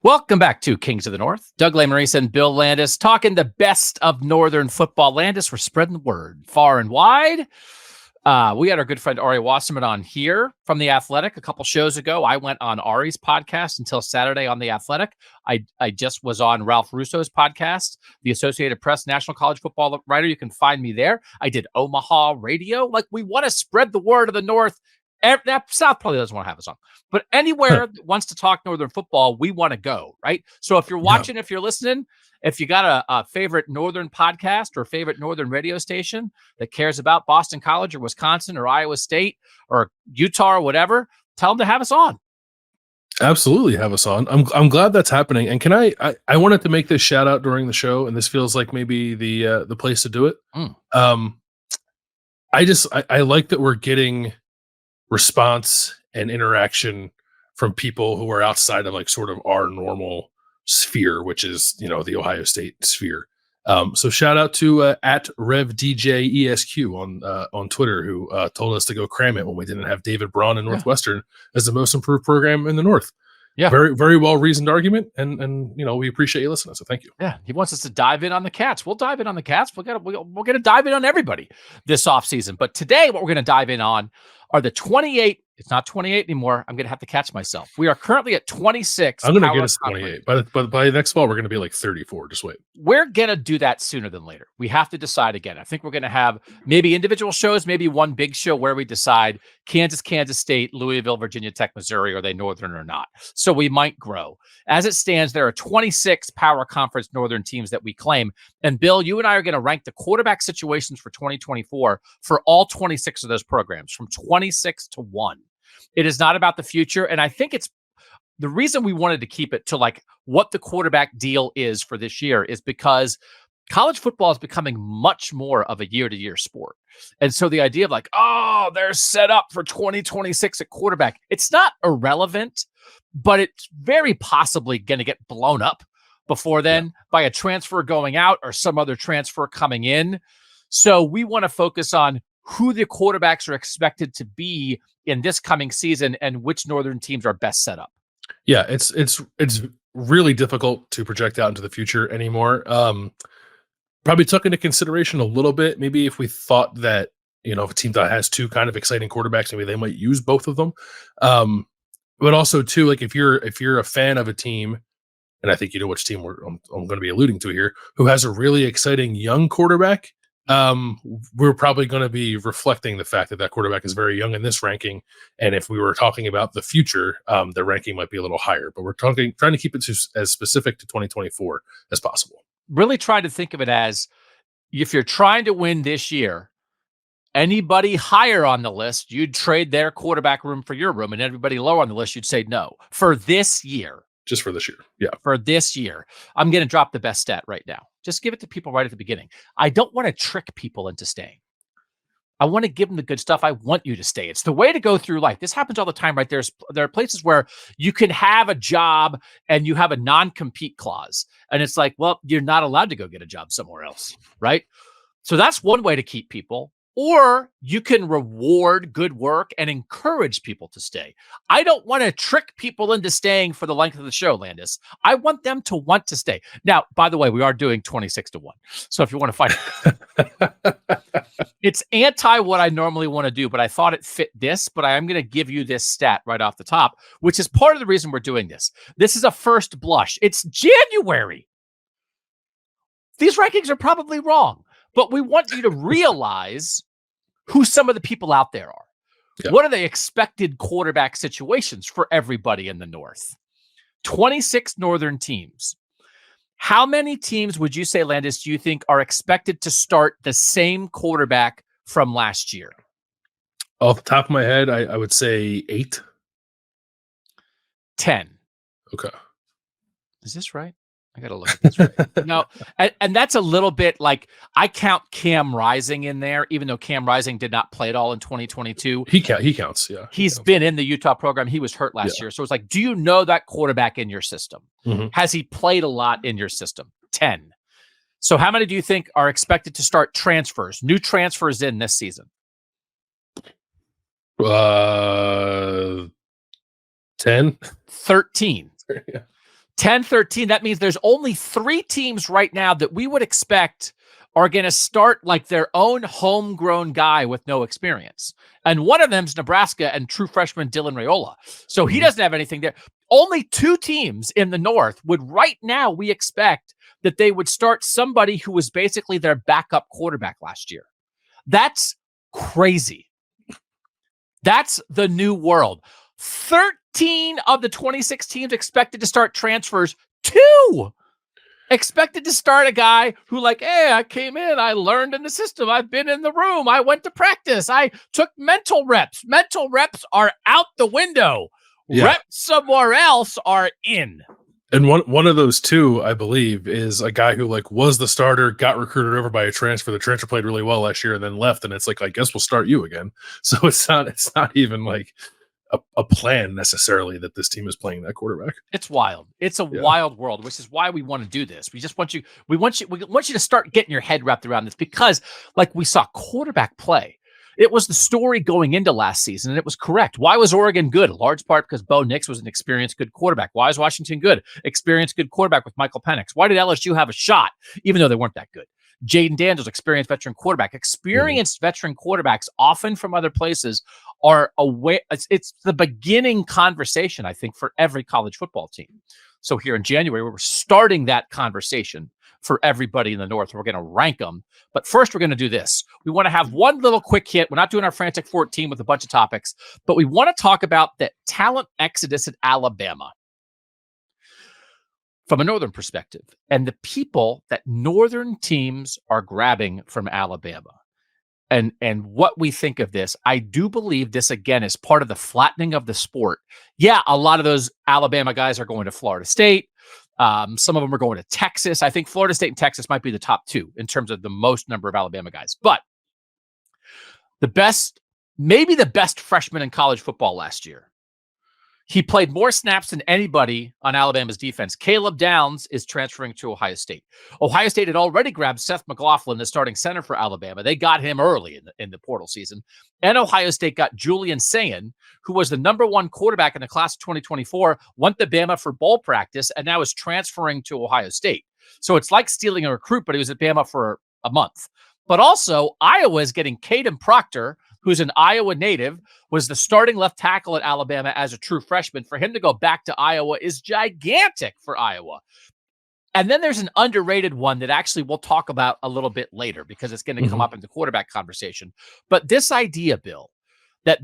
Welcome back to Kings of the North. Doug Lesmerises and Bill Landis talking the best of Northern football. Landis, we're spreading the word far and wide. We had our good friend Ari Wasserman on here from The Athletic a couple shows ago. I went on Ari's podcast until Saturday on The Athletic. I just was on Ralph Russo's podcast, the Associated Press National College Football Writer. You can find me there. I did Omaha Radio. Like, we want to spread the word of the North. South probably doesn't want to have us on, but anywhere that wants to talk Northern football, we want to go, right? So if you're watching, if you're listening, if you got a favorite Northern podcast or favorite Northern radio station that cares about Boston College or Wisconsin or Iowa State or Utah or whatever, tell them to have us on. Absolutely have us on. I'm glad that's happening. And can I wanted to make this shout out during the show, and this feels like maybe the place to do it. I like that we're getting response and interaction from people who are outside of like sort of our normal sphere, which is, the Ohio State sphere. So shout out to at RevDJESQ on Twitter, who told us to go cram it when we didn't have David Braun and Northwestern as the most improved program in the North. Yeah, very, very well reasoned argument, and we appreciate you listening. So thank you. Yeah, he wants us to dive in on the Cats. We'll dive in on the Cats. We're gonna dive in on everybody this offseason. But today, what we're gonna dive in on are the 28. It's not 28 anymore. I'm going to have to catch myself. We are currently at 26. I'm going to get us 28. But by next fall, we're going to be like 34. Just wait. We're going to do that sooner than later. We have to decide again. I think we're going to have maybe individual shows, maybe one big show where we decide Kansas State, Louisville, Virginia Tech, Missouri, are they Northern or not? So we might grow. As it stands, there are 26 Power Conference Northern teams that we claim. And Bill, you and I are going to rank the quarterback situations for 2024 for all 26 of those programs from 26 to 1. It is not about the future. And I think it's the reason we wanted to keep it to like what the quarterback deal is for this year is because college football is becoming much more of a year-to-year sport. And so the idea of like, oh, they're set up for 2026 at quarterback, it's not irrelevant, but it's very possibly going to get blown up before then by a transfer going out or some other transfer coming in. So we want to focus on who the quarterbacks are expected to be in this coming season and which Northern teams are best set up. Yeah, it's really difficult to project out into the future anymore. Probably took into consideration a little bit, maybe if we thought that, if a team that has two kind of exciting quarterbacks, maybe they might use both of them. But also too, like if you're a fan of a team, and I think you know which team I'm going to be alluding to here, who has a really exciting young quarterback, we're probably going to be reflecting the fact that quarterback is very young in this ranking. And if we were talking about the future, the ranking might be a little higher, but we're trying to keep it as specific to 2024 as possible. Really try to think of it as if you're trying to win this year, anybody higher on the list, you'd trade their quarterback room for your room, and everybody lower on the list, you'd say no for this year. Just for this year. Yeah. For this year. I'm going to drop the best stat right now. Just give it to people right at the beginning. I don't want to trick people into staying. I want to give them the good stuff. I want you to stay. It's the way to go through life. This happens all the time, right? There are places where you can have a job and you have a non-compete clause. And it's like, well, you're not allowed to go get a job somewhere else, right? So that's one way to keep people. Or you can reward good work and encourage people to stay. I don't want to trick people into staying for the length of the show, Landis. I want them to want to stay. Now, by the way, we are doing 26 to 1. So if you want to fight it, it's anti what I normally want to do, but I thought it fit this. But I am going to give you this stat right off the top, which is part of the reason we're doing this. This is a first blush. It's January. These rankings are probably wrong. But we want you to realize who some of the people out there are. Yeah. What are the expected quarterback situations for everybody in the North? 26 Northern teams. How many teams would you say, Landis, do you think are expected to start the same quarterback from last year? Off the top of my head, I would say 8. 10. Okay. Is this right? I got to look at this right. No, and that's a little bit like I count Cam Rising in there, even though Cam Rising did not play at all in 2022. He counts, yeah. He's been in the Utah program. He was hurt last year. So it's like, do you know that quarterback in your system? Mm-hmm. Has he played a lot in your system? 10. So how many do you think are expected to start transfers, new transfers in this season? 10. 13. Yeah. 10-13. That means there's only 3 teams right now that we would expect are going to start like their own homegrown guy with no experience. And one of them's Nebraska and true freshman Dylan Raiola. So he doesn't have anything there. Only 2 teams in the North would right now, we expect that they would start somebody who was basically their backup quarterback last year. That's crazy. That's the new world. 13 of the 26 teams expected to start transfers. 2 expected to start a guy who like, hey, I came in, I learned in the system, I've been in the room, I went to practice, I took mental reps. Mental reps are out the window. Yeah. Reps somewhere else are in. And one of those 2, I believe, is a guy who like was the starter, got recruited over by a transfer. The transfer played really well last year and then left. And it's like, I guess we'll start you again. So it's not even like a plan necessarily that this team is playing that quarterback. It's wild. It's a wild world, which is why we want to do this. We just want you to start getting your head wrapped around this, because like we saw quarterback play. It was the story going into last season, and it was correct. Why was Oregon good? In large part because Bo Nix was an experienced, good quarterback. Why is Washington good? Experienced, good quarterback with Michael Penix. Why did LSU have a shot, even though they weren't that good? Jaden Daniels, experienced veteran quarterback. Experienced veteran quarterbacks, often from other places, are away. It's the beginning conversation, I think, for every college football team. So here in January, we're starting that conversation for everybody in the North. We're going to rank them. But first, we're going to do this. We want to have one little quick hit. We're not doing our Frantic 14 with a bunch of topics, but we want to talk about the talent exodus at Alabama from a Northern perspective and the people that Northern teams are grabbing from Alabama. And what we think of this. I do believe this, again, is part of the flattening of the sport. Yeah, a lot of those Alabama guys are going to Florida State. Some of them are going to Texas. I think Florida State and Texas might be the top 2 in terms of the most number of Alabama guys. But maybe the best freshman in college football last year, he played more snaps than anybody on Alabama's defense. Caleb Downs is transferring to Ohio State. Ohio State had already grabbed Seth McLaughlin, the starting center for Alabama. They got him early in the portal season. And Ohio State got Julian Sayin, who was the number 1 quarterback in the class of 2024, went to Bama for bowl practice, and now is transferring to Ohio State. So it's like stealing a recruit, but he was at Bama for a month. But also, Iowa is getting Caden Proctor, who's an Iowa native, was the starting left tackle at Alabama as a true freshman. For him to go back to Iowa is gigantic for Iowa. And then there's an underrated one that actually we'll talk about a little bit later because it's going to come up in the quarterback conversation. But this idea, Bill, that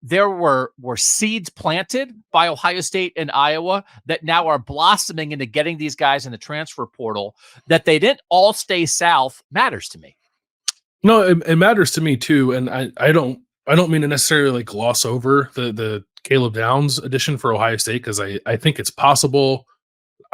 there were seeds planted by Ohio State and Iowa that now are blossoming into getting these guys in the transfer portal, that they didn't all stay south, matters to me. No, it matters to me too, and I don't mean to necessarily gloss over the Caleb Downs addition for Ohio State, because I think it's possible.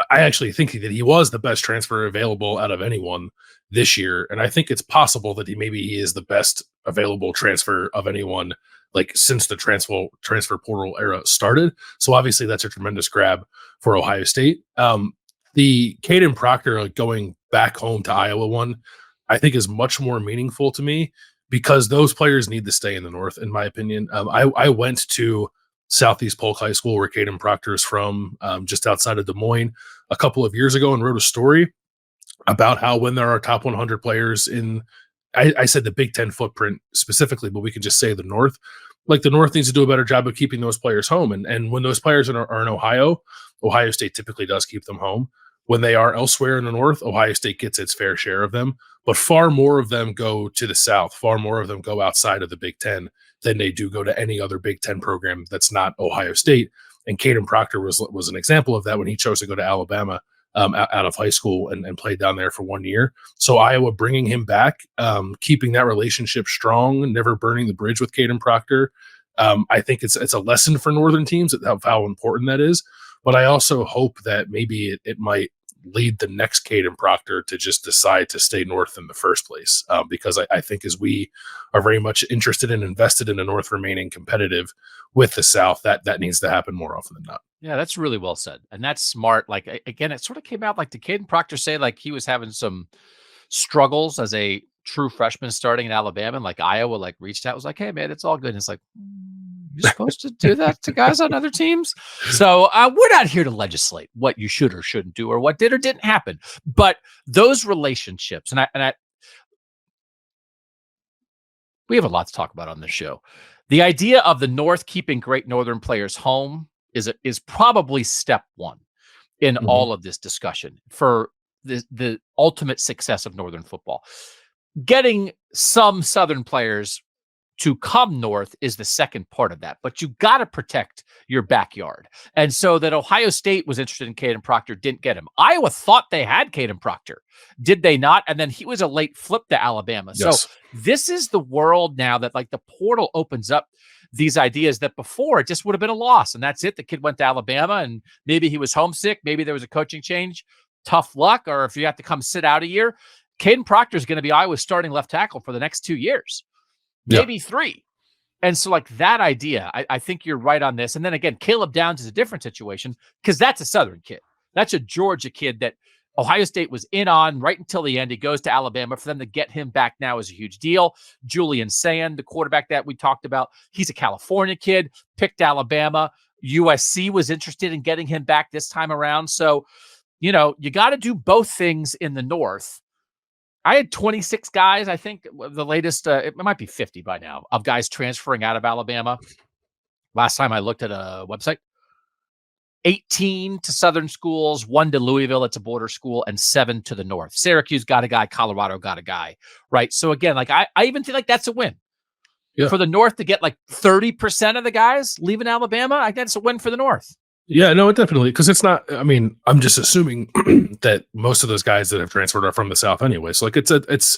I actually think that he was the best transfer available out of anyone this year, and I think it's possible that he is the best available transfer of anyone like since the transfer portal era started. So obviously that's a tremendous grab for Ohio State. The Caden Proctor going back home to Iowa one, I think is much more meaningful to me because those players need to stay in the North, in my opinion. I went to Southeast Polk High School, where Caden Proctor is from, just outside of Des Moines, a couple of years ago, and wrote a story about how when there are top 100 players in, I said the Big Ten footprint specifically, but we could just say the North. Like the North needs to do a better job of keeping those players home. And when those players are in Ohio State typically does keep them home. When they are elsewhere in the North, Ohio State gets its fair share of them, but far more of them go to the South. Far more of them go outside of the Big Ten than they do go to any other Big Ten program that's not Ohio State. And Caden Proctor was an example of that when he chose to go to Alabama out of high school and played down there for 1 year. So Iowa bringing him back, keeping that relationship strong, never burning the bridge with Caden Proctor. I think it's a lesson for Northern teams of how important that is. But I also hope that maybe it might lead the next Caden Proctor to just decide to stay North in the first place. Because I think as we are very much interested and invested in the North remaining competitive with the South, that needs to happen more often than not. Yeah, that's really well said. And that's smart. Like, again, it sort of came out like, did Caden Proctor say like he was having some struggles as a true freshman starting in Alabama, and like Iowa like reached out, was like, hey man, it's all good. And it's like, You're supposed to do that to guys on other teams. So we're not here to legislate what you should or shouldn't do or what did or didn't happen. But those relationships, and we have a lot to talk about on this show. The idea of the North keeping great Northern players home is probably step one in all of this discussion for the ultimate success of Northern football. Getting some Southern players to come north is the second part of that, but you got to protect your backyard. And so that Ohio State was interested in Caden Proctor, didn't get him. Iowa thought they had Caden Proctor. Did they not? And then he was a late flip to Alabama. Yes. So this is the world now that like the portal opens up these ideas that before it just would have been a loss. And that's it. The kid went to Alabama and maybe he was homesick. Maybe there was a coaching change. Tough luck. Or if you have to come sit out a year, Caden Proctor is going to be Iowa's starting left tackle for the next 2 years. Maybe 3. And so like that idea, I think you're right on this. And then again, Caleb Downs is a different situation because that's a Southern kid. That's a Georgia kid that Ohio State was in on right until the end. He goes to Alabama. For them to get him back now is a huge deal. Julian Sand, the quarterback that we talked about, he's a California kid, picked Alabama. USC was interested in getting him back this time around. So, you know, you got to do both things in the North. I had 26 guys, I think the latest, it might be 50 by now, of guys transferring out of Alabama. Last time I looked at a website, 18 to Southern schools, 1 to Louisville, it's a border school, and 7 to the North. Syracuse got a guy, Colorado got a guy, right? So again, like I even think like that's a win. Yeah. For the North to get like 30% of the guys leaving Alabama, I think that's a win for the North. Yeah, no, definitely. Because it's not, I mean, I'm just assuming that most of those guys that have transferred are from the South anyway. So like it's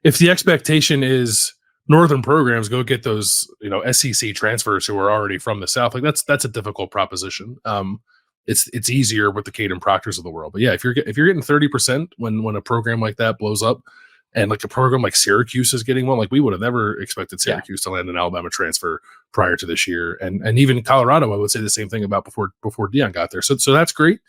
if the expectation is Northern programs go get those, you know, SEC transfers who are already from the South, like that's a difficult proposition. It's easier with the Caden Proctors of the world. But yeah, if you're getting 30% when a program like that blows up, and like a program like Syracuse is getting one, like we would have never expected Syracuse to land an Alabama transfer prior to this year. And even Colorado, I would say the same thing about before Dion got there. So that's great.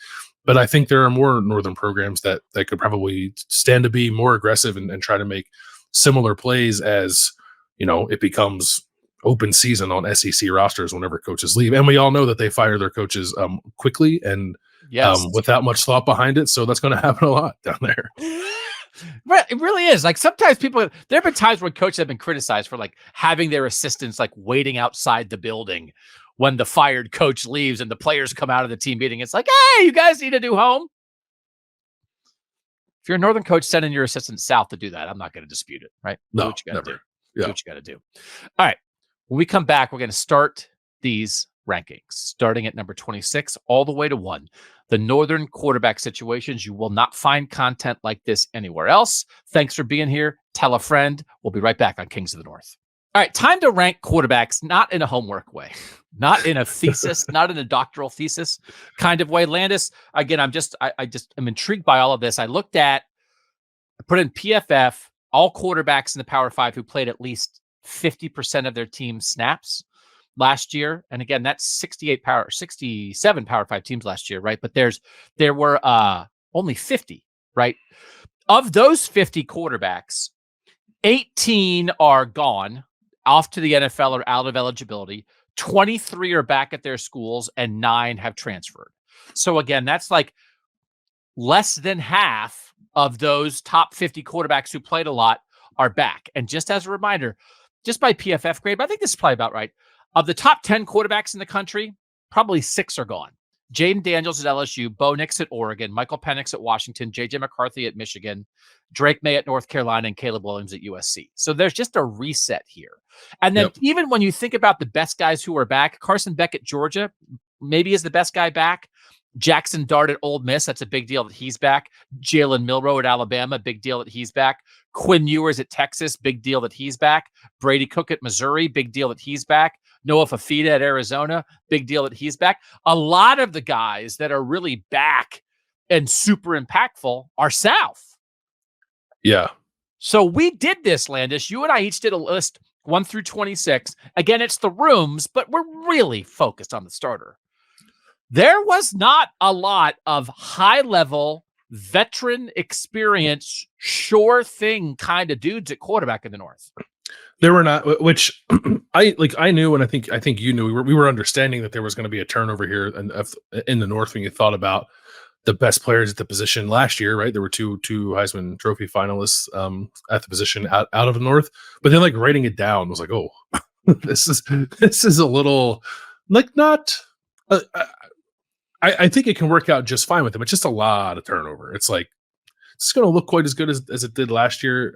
But I think there are more Northern programs that could probably stand to be more aggressive and try to make similar plays as, you know, it becomes open season on SEC rosters whenever coaches leave. And we all know that they fire their coaches quickly and without much thought behind it. So that's going to happen a lot down there. It really is. Like sometimes there have been times when coaches have been criticized for like having their assistants like waiting outside the building when the fired coach leaves and the players come out of the team meeting. It's like, hey, you guys need to do home. If you're a Northern coach sending your assistant south to do that, I'm not going to dispute it, right? No, do what you got to do. Yeah. Do what you got to do. All right. When we come back, we're going to start these rankings, starting at number 26 all the way to 1. The Northern quarterback situations. You will not find content like this anywhere else. Thanks for being here. Tell a friend. We'll be right back on Kings of the North. All right, time to rank quarterbacks, not in a homework way, not in a thesis, not in a doctoral thesis kind of way. Landis, again, I just am intrigued by all of this. I put in PFF, all quarterbacks in the Power 5 who played at least 50% of their team's snaps last year. And again, that's 67 Power 5 teams last year, right? But there were only 50, right? Of those 50 quarterbacks, 18 are gone, off to the NFL or out of eligibility. 23 are back at their schools and 9 have transferred. So again, that's like less than half of those top 50 quarterbacks who played a lot are back. And just as a reminder, just by PFF grade, but I think this is probably about right. Of the top 10 quarterbacks in the country, probably 6 are gone. Jaden Daniels at LSU, Bo Nix at Oregon, Michael Penix at Washington, J.J. McCarthy at Michigan, Drake May at North Carolina, and Caleb Williams at USC. So there's just a reset here. And then even when you think about the best guys who are back, Carson Beck at Georgia maybe is the best guy back. Jackson Dart at Ole Miss, that's a big deal that he's back. Jalen Milroe at Alabama, big deal that he's back. Quinn Ewers at Texas, big deal that he's back. Brady Cook at Missouri, big deal that he's back. Noah Fafita at Arizona, big deal that he's back. A lot of the guys that are really back and super impactful are South. Yeah. So we did this, Landis. You and I each did a list 1 through 26. Again, it's the rooms, but we're really focused on the starter. There was not a lot of high-level, veteran experience, sure thing kind of dudes at quarterback in the North. There were not, which I knew, and I think you knew, we were understanding that there was going to be a turnover here in the North when you thought about the best players at the position last year, right? There were two Heisman Trophy finalists at the position out of the North, but then like writing it down was like, oh, this is a little like not. I think it can work out just fine with them. It's just a lot of turnover. It's like it's going to look quite as good as it did last year.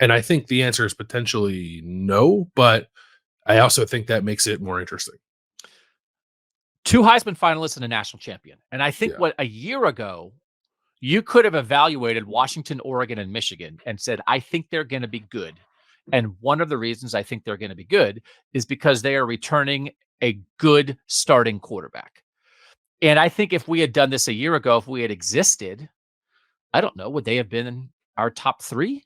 And I think the answer is potentially no, but I also think that makes it more interesting. 2 Heisman finalists and a national champion. And I think what a year ago, you could have evaluated Washington, Oregon, and Michigan and said, I think they're going to be good. And one of the reasons I think they're going to be good is because they are returning a good starting quarterback. And I think if we had done this a year ago, if we had existed, I don't know, would they have been in our top 3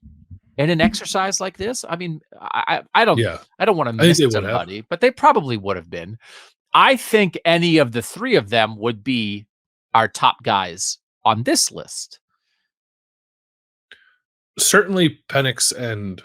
in an exercise like this? I mean, I don't want to miss somebody, but they probably would have been. I think any of the 3 of them would be our top guys on this list. Certainly Penix and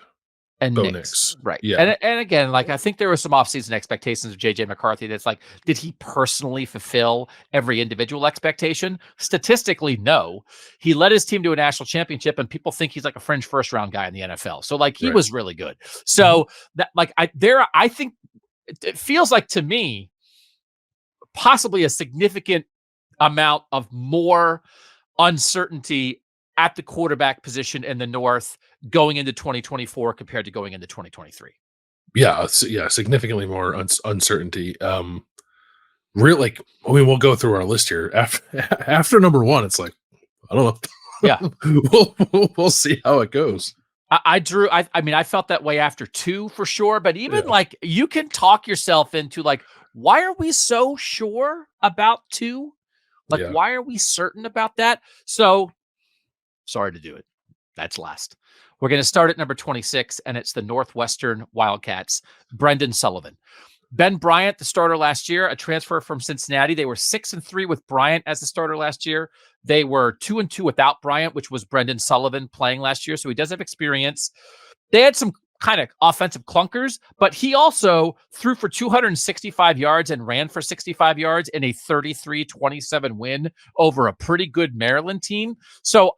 Bo Nix. Right. Yeah. And again, like I think there were some offseason expectations of JJ McCarthy that's like, did he personally fulfill every individual expectation? Statistically, no. He led his team to a national championship, and people think he's like a fringe first round guy in the NFL. So like he was really good. So that like I think it feels like to me possibly a significant amount of more uncertainty at the quarterback position in the North going into 2024 compared to going into 2023. Yeah, significantly more uncertainty. Really, I mean, we'll go through our list here. After number 1, it's like, I don't know. Yeah, we'll see how it goes. I mean, I felt that way after 2 for sure, but even like you can talk yourself into like, why are we so sure about 2? Like, why are we certain about that? So sorry to do it. That's last. We're going to start at number 26, and it's the Northwestern Wildcats, Brendan Sullivan. Ben Bryant, the starter last year, a transfer from Cincinnati. They were 6-3 with Bryant as the starter last year. They were 2-2 without Bryant, which was Brendan Sullivan playing last year. So he does have experience. They had some kind of offensive clunkers, but he also threw for 265 yards and ran for 65 yards in a 33-27 win over a pretty good Maryland team. So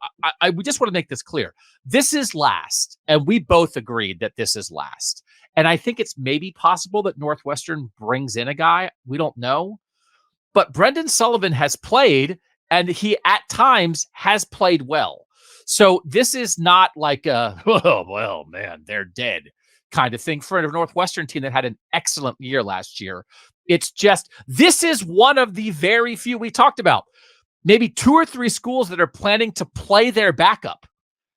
we just want to make this clear. This is last, and we both agreed that this is last. And I think it's maybe possible that Northwestern brings in a guy. We don't know. But Brendan Sullivan has played, and he at times has played well. So this is not like a, oh, well, man, they're dead kind of thing for a Northwestern team that had an excellent year last year. It's just, this is one of the very few we talked about, maybe 2 or 3 schools that are planning to play their backup.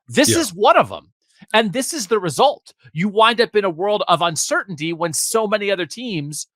This is one of them. And this is the result. You wind up in a world of uncertainty when so many other teams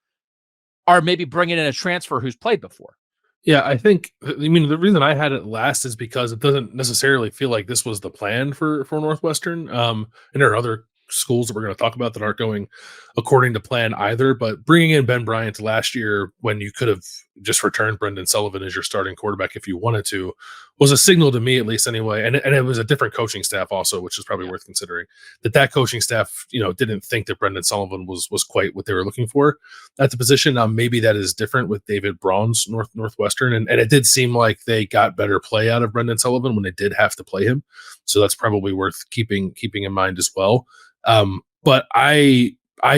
are maybe bringing in a transfer who's played before. Yeah, I mean, the reason I had it last is because it doesn't necessarily feel like this was the plan for Northwestern. And there are other schools that we're going to talk about that aren't going according to plan either. But bringing in Ben Bryant last year when you could have just returned Brendan Sullivan as your starting quarterback if you wanted to was a signal to me, at least anyway. And it was a different coaching staff also, which is probably worth considering, that coaching staff, didn't think that Brendan Sullivan was quite what they were looking for at the position. Maybe that is different with David Braun's Northwestern. And it did seem like they got better play out of Brendan Sullivan when they did have to play him. So that's probably worth keeping in mind as well. But I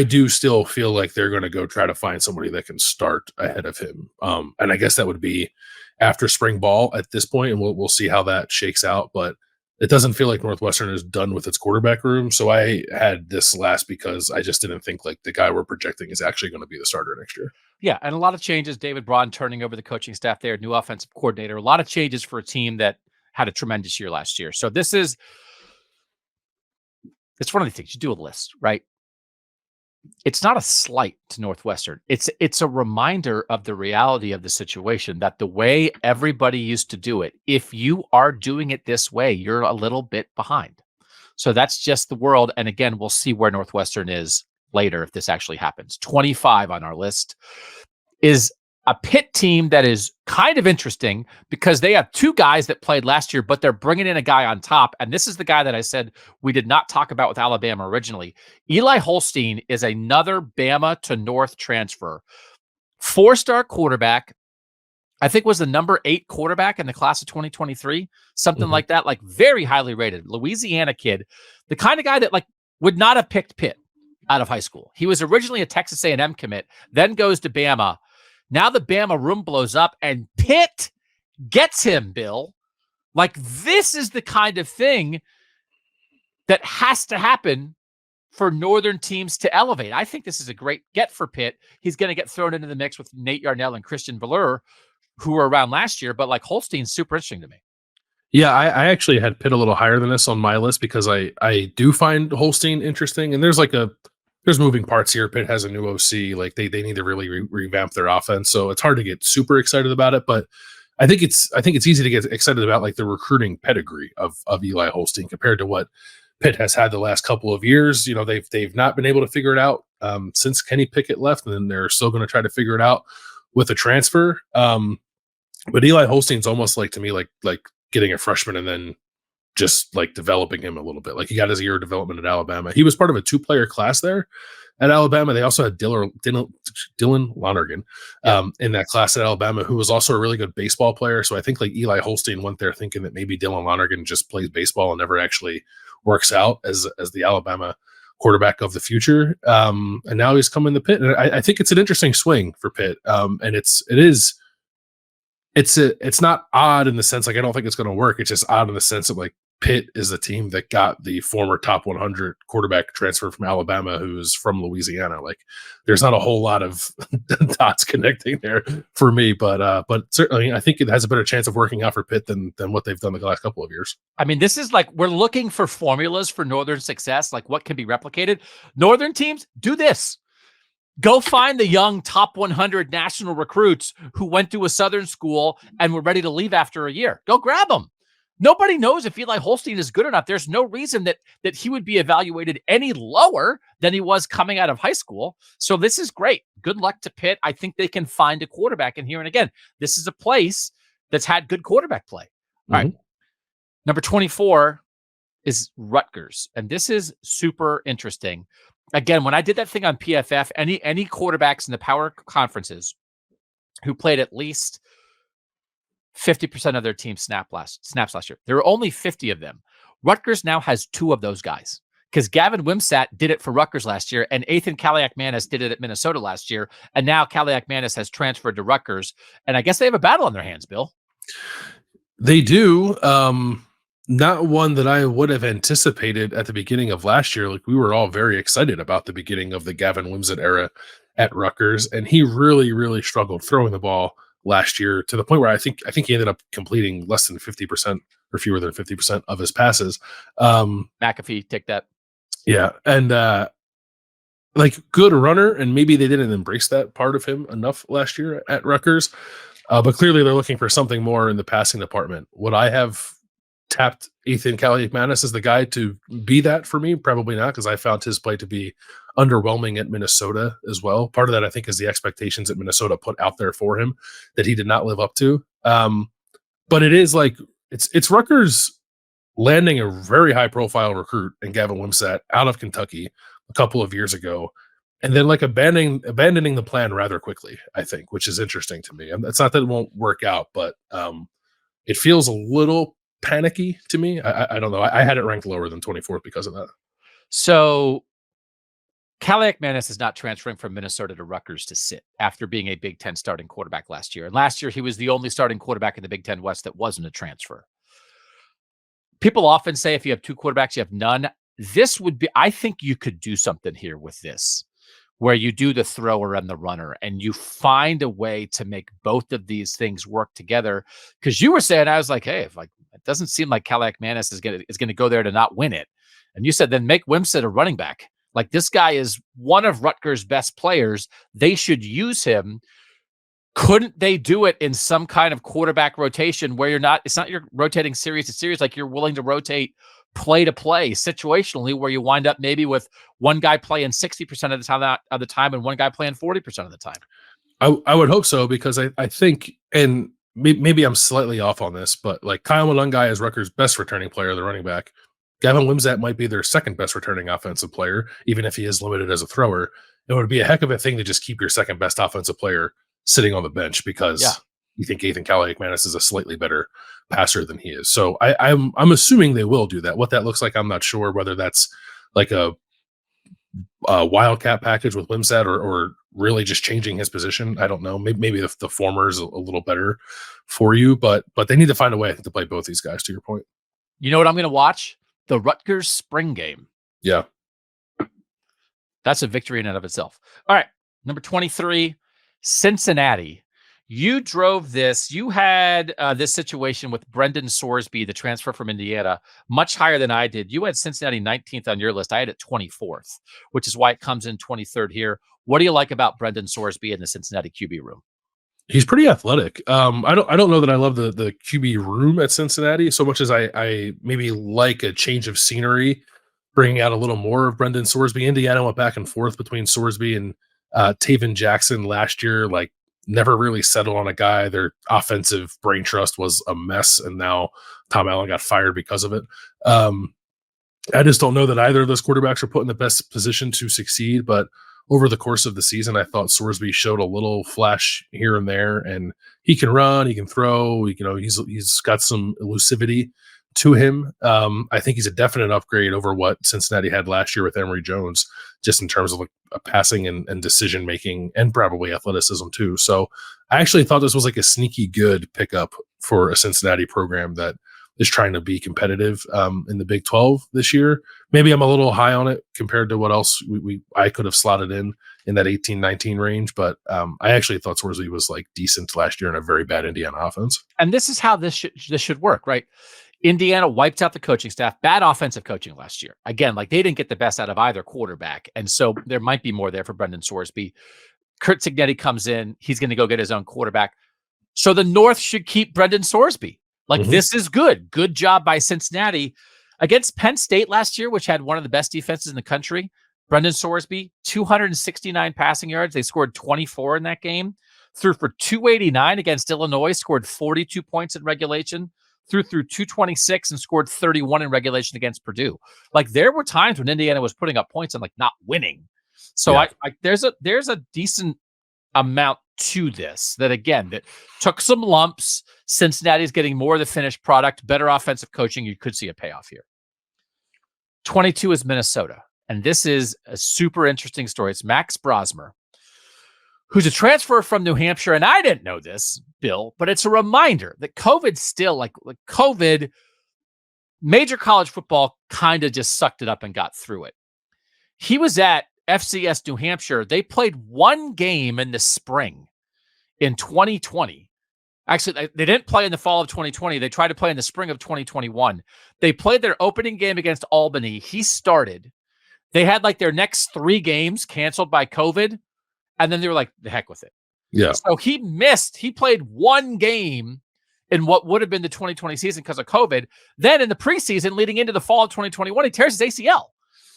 do still feel like they're going to go try to find somebody that can start ahead of him. And I guess that would be after spring ball at this point, and we'll see how that shakes out. But it doesn't feel like Northwestern is done with its quarterback room. So I had this last because I just didn't think like the guy we're projecting is actually going to be the starter next year. Yeah, and a lot of changes. David Braun turning over the coaching staff there, new offensive coordinator, a lot of changes for a team that had a tremendous year last year. So it's one of the things you do a list, right? It's not a slight to Northwestern. It's a reminder of the reality of the situation, that the way everybody used to do it, if you are doing it this way, you're a little bit behind. So that's just the world. And again, we'll see where Northwestern is later if this actually happens. 25 on our list is a Pitt team that is kind of interesting because they have two guys that played last year, but they're bringing in a guy on top. And this is the guy that I said we did not talk about with Alabama originally. Eli Holstein is another Bama to North transfer. 4-star quarterback. I think was the number 8 quarterback in the class of 2023, something like that, like very highly rated. Louisiana kid, the kind of guy that like would not have picked Pitt out of high school. He was originally a Texas A&M commit, then goes to Bama. Now the Bama room blows up and Pitt gets him, Bill. Like this is the kind of thing that has to happen for Northern teams to elevate. I think this is a great get for Pitt. He's going to get thrown into the mix with Nate Yarnell and Christian Velour, who were around last year, but like Holstein's super interesting to me. Yeah, I actually had Pitt a little higher than this on my list because I do find Holstein interesting, and there's moving parts here. Pitt has a new OC, like they need to really revamp their offense, so it's hard to get super excited about it. But I think it's easy to get excited about like the recruiting pedigree of Eli Holstein compared to what Pitt has had the last couple of years. You know, they've not been able to figure it out since Kenny Pickett left, and then they're still going to try to figure it out with a transfer. But Eli Holstein's almost like to me like getting a freshman and then just like developing him a little bit. Like he got his year of development at Alabama. He was part of a 2-player class there at Alabama. They also had Dylan Lonergan in that class at Alabama, who was also a really good baseball player. So I think like Eli Holstein went there thinking that maybe Dylan Lonergan just plays baseball and never actually works out as the Alabama quarterback of the future. And now he's coming to Pitt. And I think it's an interesting swing for Pitt. And it's not odd in the sense, like, I don't think it's going to work. It's just odd in the sense of like Pitt is the team that got the former top 100 quarterback transfer from Alabama, who's from Louisiana. Like there's not a whole lot of dots connecting there for me, but certainly I think it has a better chance of working out for Pitt than what they've done the last couple of years. I mean, this is like, we're looking for formulas for Northern success. Like what can be replicated? Northern teams do this. Go find the young top 100 national recruits who went to a Southern school and were ready to leave after a year. Go grab them. Nobody knows if Eli Holstein is good or not. There's no reason that he would be evaluated any lower than he was coming out of high school. So this is great. Good luck to Pitt. I think they can find a quarterback in here. And again, this is a place that's had good quarterback play. All right. Number 24 is Rutgers. And this is super interesting. Again, when I did that thing on PFF, any quarterbacks in the power conferences who played at least 50% of their team snaps last year, there were only 50 of them. Rutgers now has 2 of those guys because Gavin Wimsatt did it for Rutgers last year, and Ethan Kaliak-Manis did it at Minnesota last year, and now Kaliak-Manis has transferred to Rutgers, and I guess they have a battle on their hands, Bill. They do. Not one that I would have anticipated at the beginning of last year. Like we were all very excited about the beginning of the Gavin Wimsatt era at Rutgers, and he really, really struggled throwing the ball last year to the point where I think he ended up completing less than 50% or fewer than 50% of his passes. McAfee, take that. Yeah, and like good runner, and maybe they didn't embrace that part of him enough last year at Rutgers. But clearly they're looking for something more in the passing department. Would I have tapped Ethan Kaliak-Manis as the guy to be that for me? Probably not, because I found his play to be underwhelming at Minnesota as well. Part of that, I think, is the expectations that Minnesota put out there for him that he did not live up to. But it is like it's Rutgers landing a very high profile recruit in Gavin Wimsatt out of Kentucky a couple of years ago, and then like abandoning the plan rather quickly, I think, which is interesting to me. And it's not that it won't work out, but it feels a little panicky to me. I don't know. I had it ranked lower than 24th because of that. So Kaliak-Manis is not transferring from Minnesota to Rutgers to sit after being a Big Ten starting quarterback last year. And last year, he was the only starting quarterback in the Big Ten West that wasn't a transfer. People often say if you have 2 quarterbacks, you have none. This would be, I think you could do something here with this, where you do the thrower and the runner, and you find a way to make both of these things work together. Because you were saying, I was like, hey, if like it doesn't seem like Kaliak-Manis is gonna go there to not win it. And you said then make Wimsatt a running back. Like this guy is one of Rutgers' best players. They should use him. Couldn't they do it in some kind of quarterback rotation where it's not you're rotating series to series, like you're willing to rotate play to play situationally, where you wind up maybe with one guy playing 60% of the time and one guy playing 40% of the time? I would hope so, because I think, and maybe I'm slightly off on this, but like Kyle McCord is Rutgers' best returning player, the running back. Gavin Wimsatt might be their second best returning offensive player, even if he is limited as a thrower. It would be a heck of a thing to just keep your second best offensive player sitting on the bench because you think Aidan Chiles is a slightly better passer than he is. So I'm assuming they will do that. What that looks like, I'm not sure. Whether that's like a wildcat package with Wimsatt or really just changing his position, I don't know. Maybe the former is a little better for you, but they need to find a way, I think, to play both these guys, to your point. You know what I'm going to watch? The Rutgers spring game. Yeah. That's a victory in and of itself. All right. Number 23, Cincinnati. You drove this. You had this situation with Brendan Sorsby, the transfer from Indiana, much higher than I did. You had Cincinnati 19th on your list. I had it 24th, which is why it comes in 23rd here. What do you like about Brendan Sorsby in the Cincinnati QB room? He's pretty athletic. I don't know that I love the QB room at Cincinnati so much as I maybe like a change of scenery, bringing out a little more of Brendan Sorsby. Indiana went back and forth between Sorsby and Taven Jackson last year. Like, never really settled on a guy. Their offensive brain trust was a mess, and now Tom Allen got fired because of it. I just don't know that either of those quarterbacks are put in the best position to succeed, but over the course of the season, I thought Sorsby showed a little flash here and there, and he can run, he can throw, he's got some elusivity to him. I think he's a definite upgrade over what Cincinnati had last year with Emory Jones, just in terms of like a passing and decision making, and probably athleticism too. So I actually thought this was like a sneaky good pickup for a Cincinnati program that is trying to be competitive in the Big 12 this year. Maybe I'm a little high on it compared to what else I could have slotted in that 18-19 range, but I actually thought Sorsby was like decent last year in a very bad Indiana offense. And this is how this should work, right? Indiana wiped out the coaching staff, bad offensive coaching last year. Again, like, they didn't get the best out of either quarterback. And so there might be more there for Brendan Sorsby. Curt Cignetti comes in. He's going to go get his own quarterback. So the North should keep Brendan Sorsby. Like, this is good. Good job by Cincinnati. Against Penn State last year, which had one of the best defenses in the country, Brendan Sorsby, 269 passing yards. They scored 24 in that game. Threw for 289 against Illinois, scored 42 points in regulation. Threw 226 and scored 31 in regulation against Purdue. Like, there were times when Indiana was putting up points and like not winning. So there's a decent amount to this that, again, that took some lumps. Cincinnati's getting more of the finished product, better offensive coaching. You could see a payoff here. 22 is Minnesota. And this is a super interesting story. It's Max Brosmer, who's a transfer from New Hampshire. And I didn't know this, Bill, but it's a reminder that COVID still, like COVID, major college football kind of just sucked it up and got through it. He was at FCS New Hampshire. They played one game in the spring in 2020. Actually, they didn't play in the fall of 2020. They tried to play in the spring of 2021. They played their opening game against Albany. He started. They had like their next 3 games canceled by COVID. And then they were like, the heck with it. Yeah. So he played one game in what would have been the 2020 season because of COVID. Then in the preseason leading into the fall of 2021, he tears his ACL.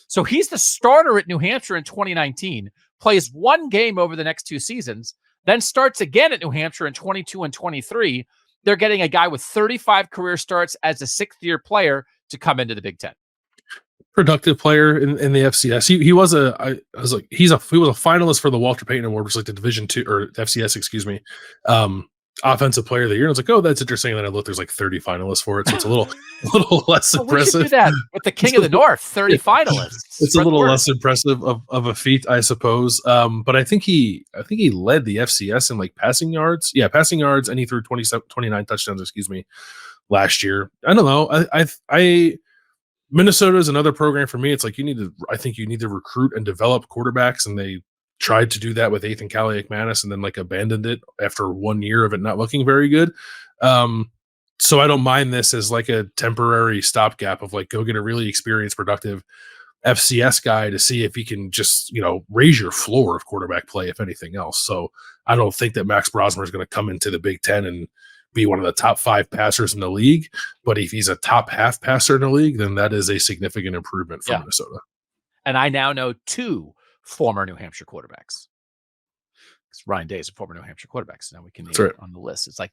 So he's the starter at New Hampshire in 2019, plays one game over the next 2 seasons, then starts again at New Hampshire in 22 and 23. They're getting a guy with 35 career starts as a 6th-year player to come into the Big Ten. Productive player in the FCS. He was a finalist for the Walter Payton Award, which is like the Division II or FCS, excuse me, offensive player of the year. And I was like, oh, that's interesting. And then I looked, there's like 30 finalists for it, so it's a little less impressive. We should do that with the King of the North, 30 finalists. It's a little less impressive of a feat, I suppose. But I think he led the FCS in like passing yards. Yeah, passing yards, and he threw 29 touchdowns, excuse me, last year. I don't know. I Minnesota is another program for me. It's like I think you need to recruit and develop quarterbacks, and they tried to do that with Aidan Chiles and then like abandoned it after 1 year of it not looking very good. So I don't mind this as like a temporary stopgap of like, go get a really experienced, productive FCS guy to see if he can just, raise your floor of quarterback play, if anything else. So I don't think that Max Brosmer is going to come into the Big Ten and be one of the top 5 passers in the league. But if he's a top half passer in the league, then that is a significant improvement for Minnesota. And I now know 2 former New Hampshire quarterbacks. Ryan Day is a former New Hampshire quarterback, so now we can name right. it on the list. It's like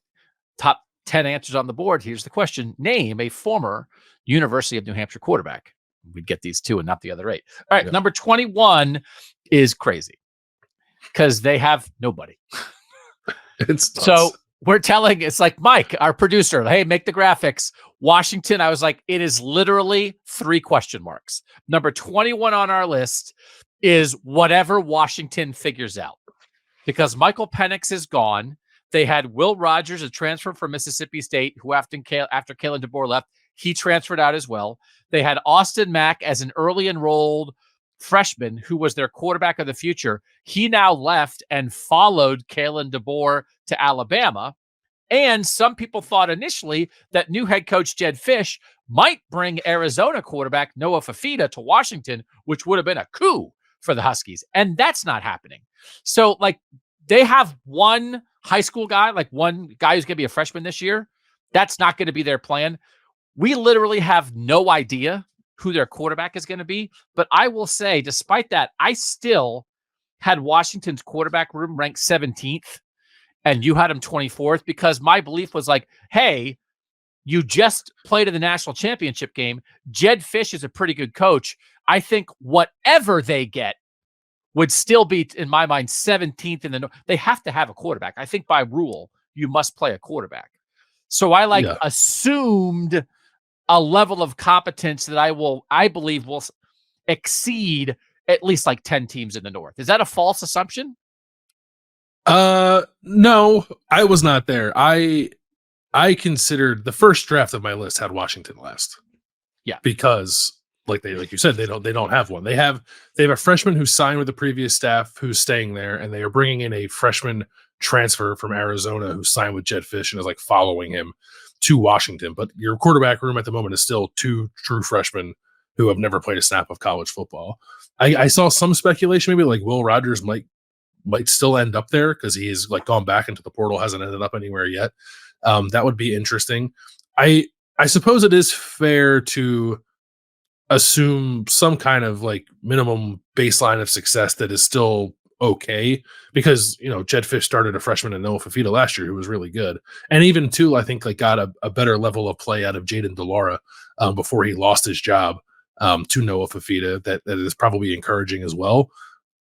top 10 answers on the board. Here's the question. Name a former University of New Hampshire quarterback. We'd get these 2 and not the other 8. All right, number 21 is crazy because they have nobody. So it's like Mike, our producer, hey, make the graphics. Washington, I was like, it is literally 3 question marks. Number 21 on our list is whatever Washington figures out. Because Michael Penix is gone. They had Will Rogers, a transfer from Mississippi State, who after Kalen DeBoer left, he transferred out as well. They had Austin Mack as an early enrolled freshman who was their quarterback of the future. He now left and followed Kalen DeBoer to Alabama. And some people thought initially that new head coach Jedd Fisch might bring Arizona quarterback Noah Fifita to Washington, which would have been a coup for the Huskies. And that's not happening. So, like, they have one high school guy, like one guy who's going to be a freshman this year. That's not going to be their plan. We literally have no idea who their quarterback is going to be. But I will say, despite that, I still had Washington's quarterback room ranked 17th. And you had him 24th because my belief was like, hey, you just played in the national championship game. Jedd Fisch is a pretty good coach. I think whatever they get would still be, in my mind, 17th in the. They have to have a quarterback. I think by rule, you must play a quarterback. So I assumed a level of competence that I believe will exceed at least like 10 teams in the North. Is that a false assumption? No, I was not there. I considered the first draft of my list had Washington last. Yeah. Because like you said, they don't have one. They have a freshman who signed with the previous staff who's staying there, and they are bringing in a freshman transfer from Arizona who signed with Jedd Fisch and is like following him to Washington. But your quarterback room at the moment is still 2 true freshmen who have never played a snap of college football. I saw some speculation, maybe like Will Rogers might still end up there because he's like gone back into the portal, hasn't ended up anywhere yet. That would be interesting. I suppose it is fair to assume some kind of like minimum baseline of success that is still okay because, Jedd Fisch started a freshman in Noah Fifita last year who was really good. And even too, I think like got a better level of play out of Jaden DeLaura before he lost his job to Noah Fifita. That is probably encouraging as well.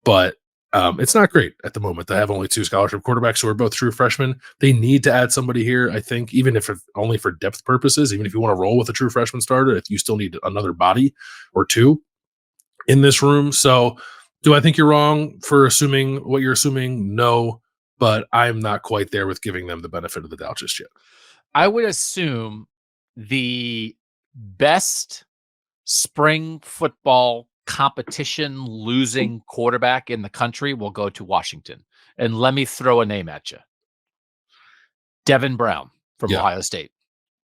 But it's not great at the moment. They have only 2 scholarship quarterbacks who are both true freshmen. They need to add somebody here, I think, even if only for depth purposes, even if you want to roll with a true freshman starter, if you still need another body or 2 in this room. So do I think you're wrong for assuming what you're assuming? No, but I'm not quite there with giving them the benefit of the doubt just yet. I would assume the best spring football competition losing quarterback in the country will go to Washington. And let me throw a name at you. Devin Brown from Ohio State.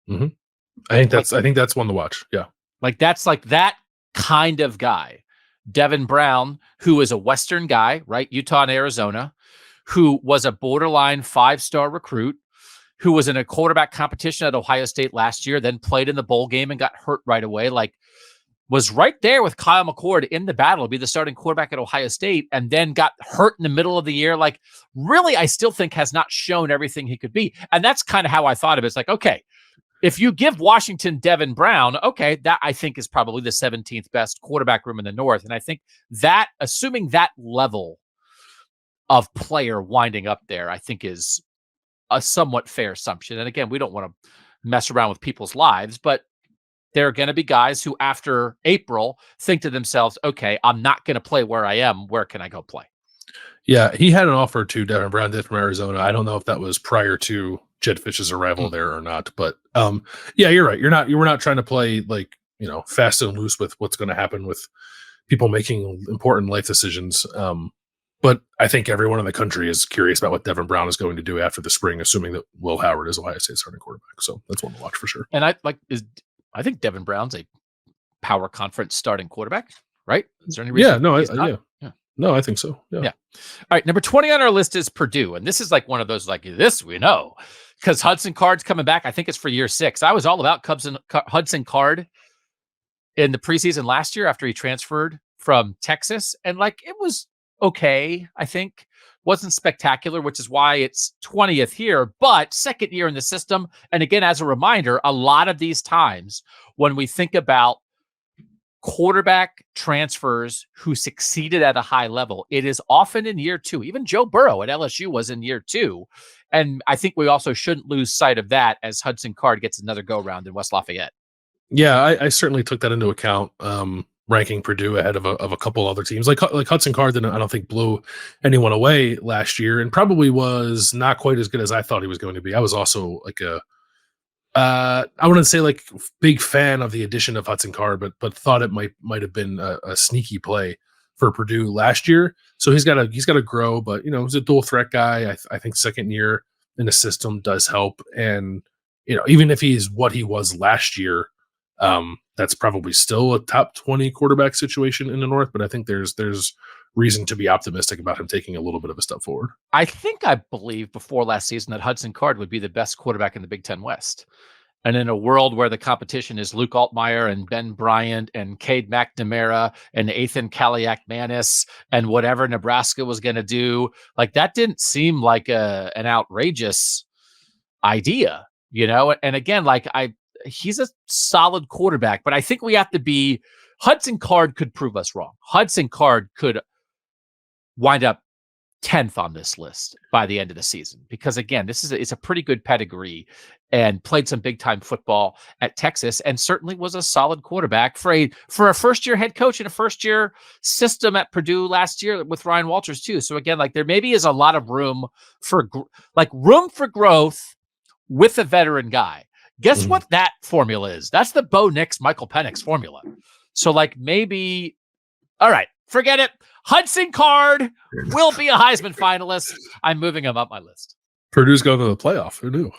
Mm-hmm. I think that's one to watch. Yeah. Like that's like that kind of guy. Devin Brown, who is a Western guy, right? Utah and Arizona, who was a borderline 5-star recruit, who was in a quarterback competition at Ohio State last year, then played in the bowl game and got hurt right away. Like, was right there with Kyle McCord in the battle to be the starting quarterback at Ohio State, and then got hurt in the middle of the year. Like, really, I still think has not shown everything he could be. And that's kind of how I thought of it. It's like, okay, if you give Washington Devin Brown, okay, that I think is probably the 17th best quarterback room in the North. And I think that, assuming that level of player winding up there, I think is a somewhat fair assumption. And again, we don't want to mess around with people's lives, but there are going to be guys who after April think to themselves, okay, I'm not going to play where I am. Where can I go play? Yeah, he had an offer to Devin Brown did from Arizona. I don't know if that was prior to Jedd Fisch's arrival there or not, but yeah, you're right. You were not trying to play like, fast and loose with what's going to happen with people making important life decisions. But I think everyone in the country is curious about what Devin Brown is going to do after the spring, assuming that Will Howard is Ohio State's starting quarterback. So that's one to watch for sure. And I think Devin Brown's a power conference starting quarterback, right? Is there any reason? Yeah, no, I think so. Yeah. All right. Number 20 on our list is Purdue. And this is like one of those, like, this we know, because Hudson Card's coming back. I think it's for year 6. I was all about Hudson Card in the preseason last year after he transferred from Texas. And like, it was okay, I think. wasn't spectacular, which is why it's 20th here, but second year in the system. And again, as a reminder, a lot of these times when we think about quarterback transfers who succeeded at a high level, it is often in year 2. Even Joe Burrow at LSU was in year 2. And I think we also shouldn't lose sight of that as Hudson Card gets another go-round in West Lafayette. Yeah, I certainly took that into account, ranking Purdue ahead of a couple other teams. Like Hudson Card didn't, I don't think, blew anyone away last year, and probably was not quite as good as I thought he was going to be. I was also like I wouldn't say like big fan of the addition of Hudson Card, but thought it might have been a sneaky play for Purdue last year. So he's got to grow, but he's a dual threat guy. I think second year in the system does help, and even if he's what he was last year, that's probably still a top 20 quarterback situation in the North. But I think there's reason to be optimistic about him taking a little bit of a step forward. I believe before last season that Hudson Card would be the best quarterback in the Big Ten West. And in a world where the competition is Luke Altmyer and Ben Bryant and Cade McNamara and Ethan Kaliak-Manis and whatever Nebraska was going to do, like that didn't seem like an outrageous idea, And again, he's a solid quarterback, but I think we have to be. Hudson Card could prove us wrong. Hudson Card could wind up 10th on this list by the end of the season, because again, it's a pretty good pedigree and played some big time football at Texas and certainly was a solid quarterback for a first year head coach in a first year system at Purdue last year with Ryan Walters too. So again, there maybe is a lot of room for growth with a veteran guy. Guess what that formula is? That's the Bo Nix, Michael Penix formula. So maybe, all right, forget it. Hudson Card will be a Heisman finalist. I'm moving him up my list. Purdue's going to the playoff. Who knew?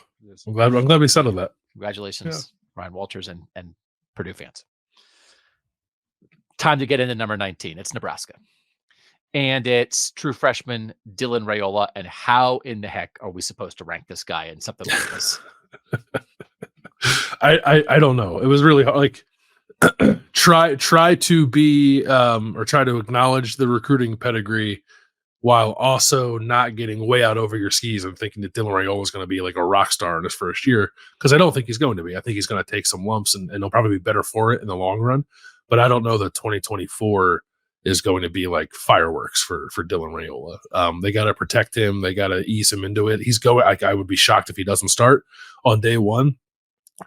I'm glad we settled that. Congratulations, Ryan Walters and Purdue fans. Time to get into number 19. It's Nebraska. And it's true freshman Dylan Raiola. And how in the heck are we supposed to rank this guy in something like this? I don't know. It was really hard. Try to be or try to acknowledge the recruiting pedigree while also not getting way out over your skis and thinking that Dylan Raiola is going to be like a rock star in his first year, because I don't think he's going to be. I think he's going to take some lumps and he'll probably be better for it in the long run. But I don't know that 2024 is going to be like fireworks for Dylan Raiola. They got to protect him. They got to ease him into it. He's going. I would be shocked if he doesn't start on day one.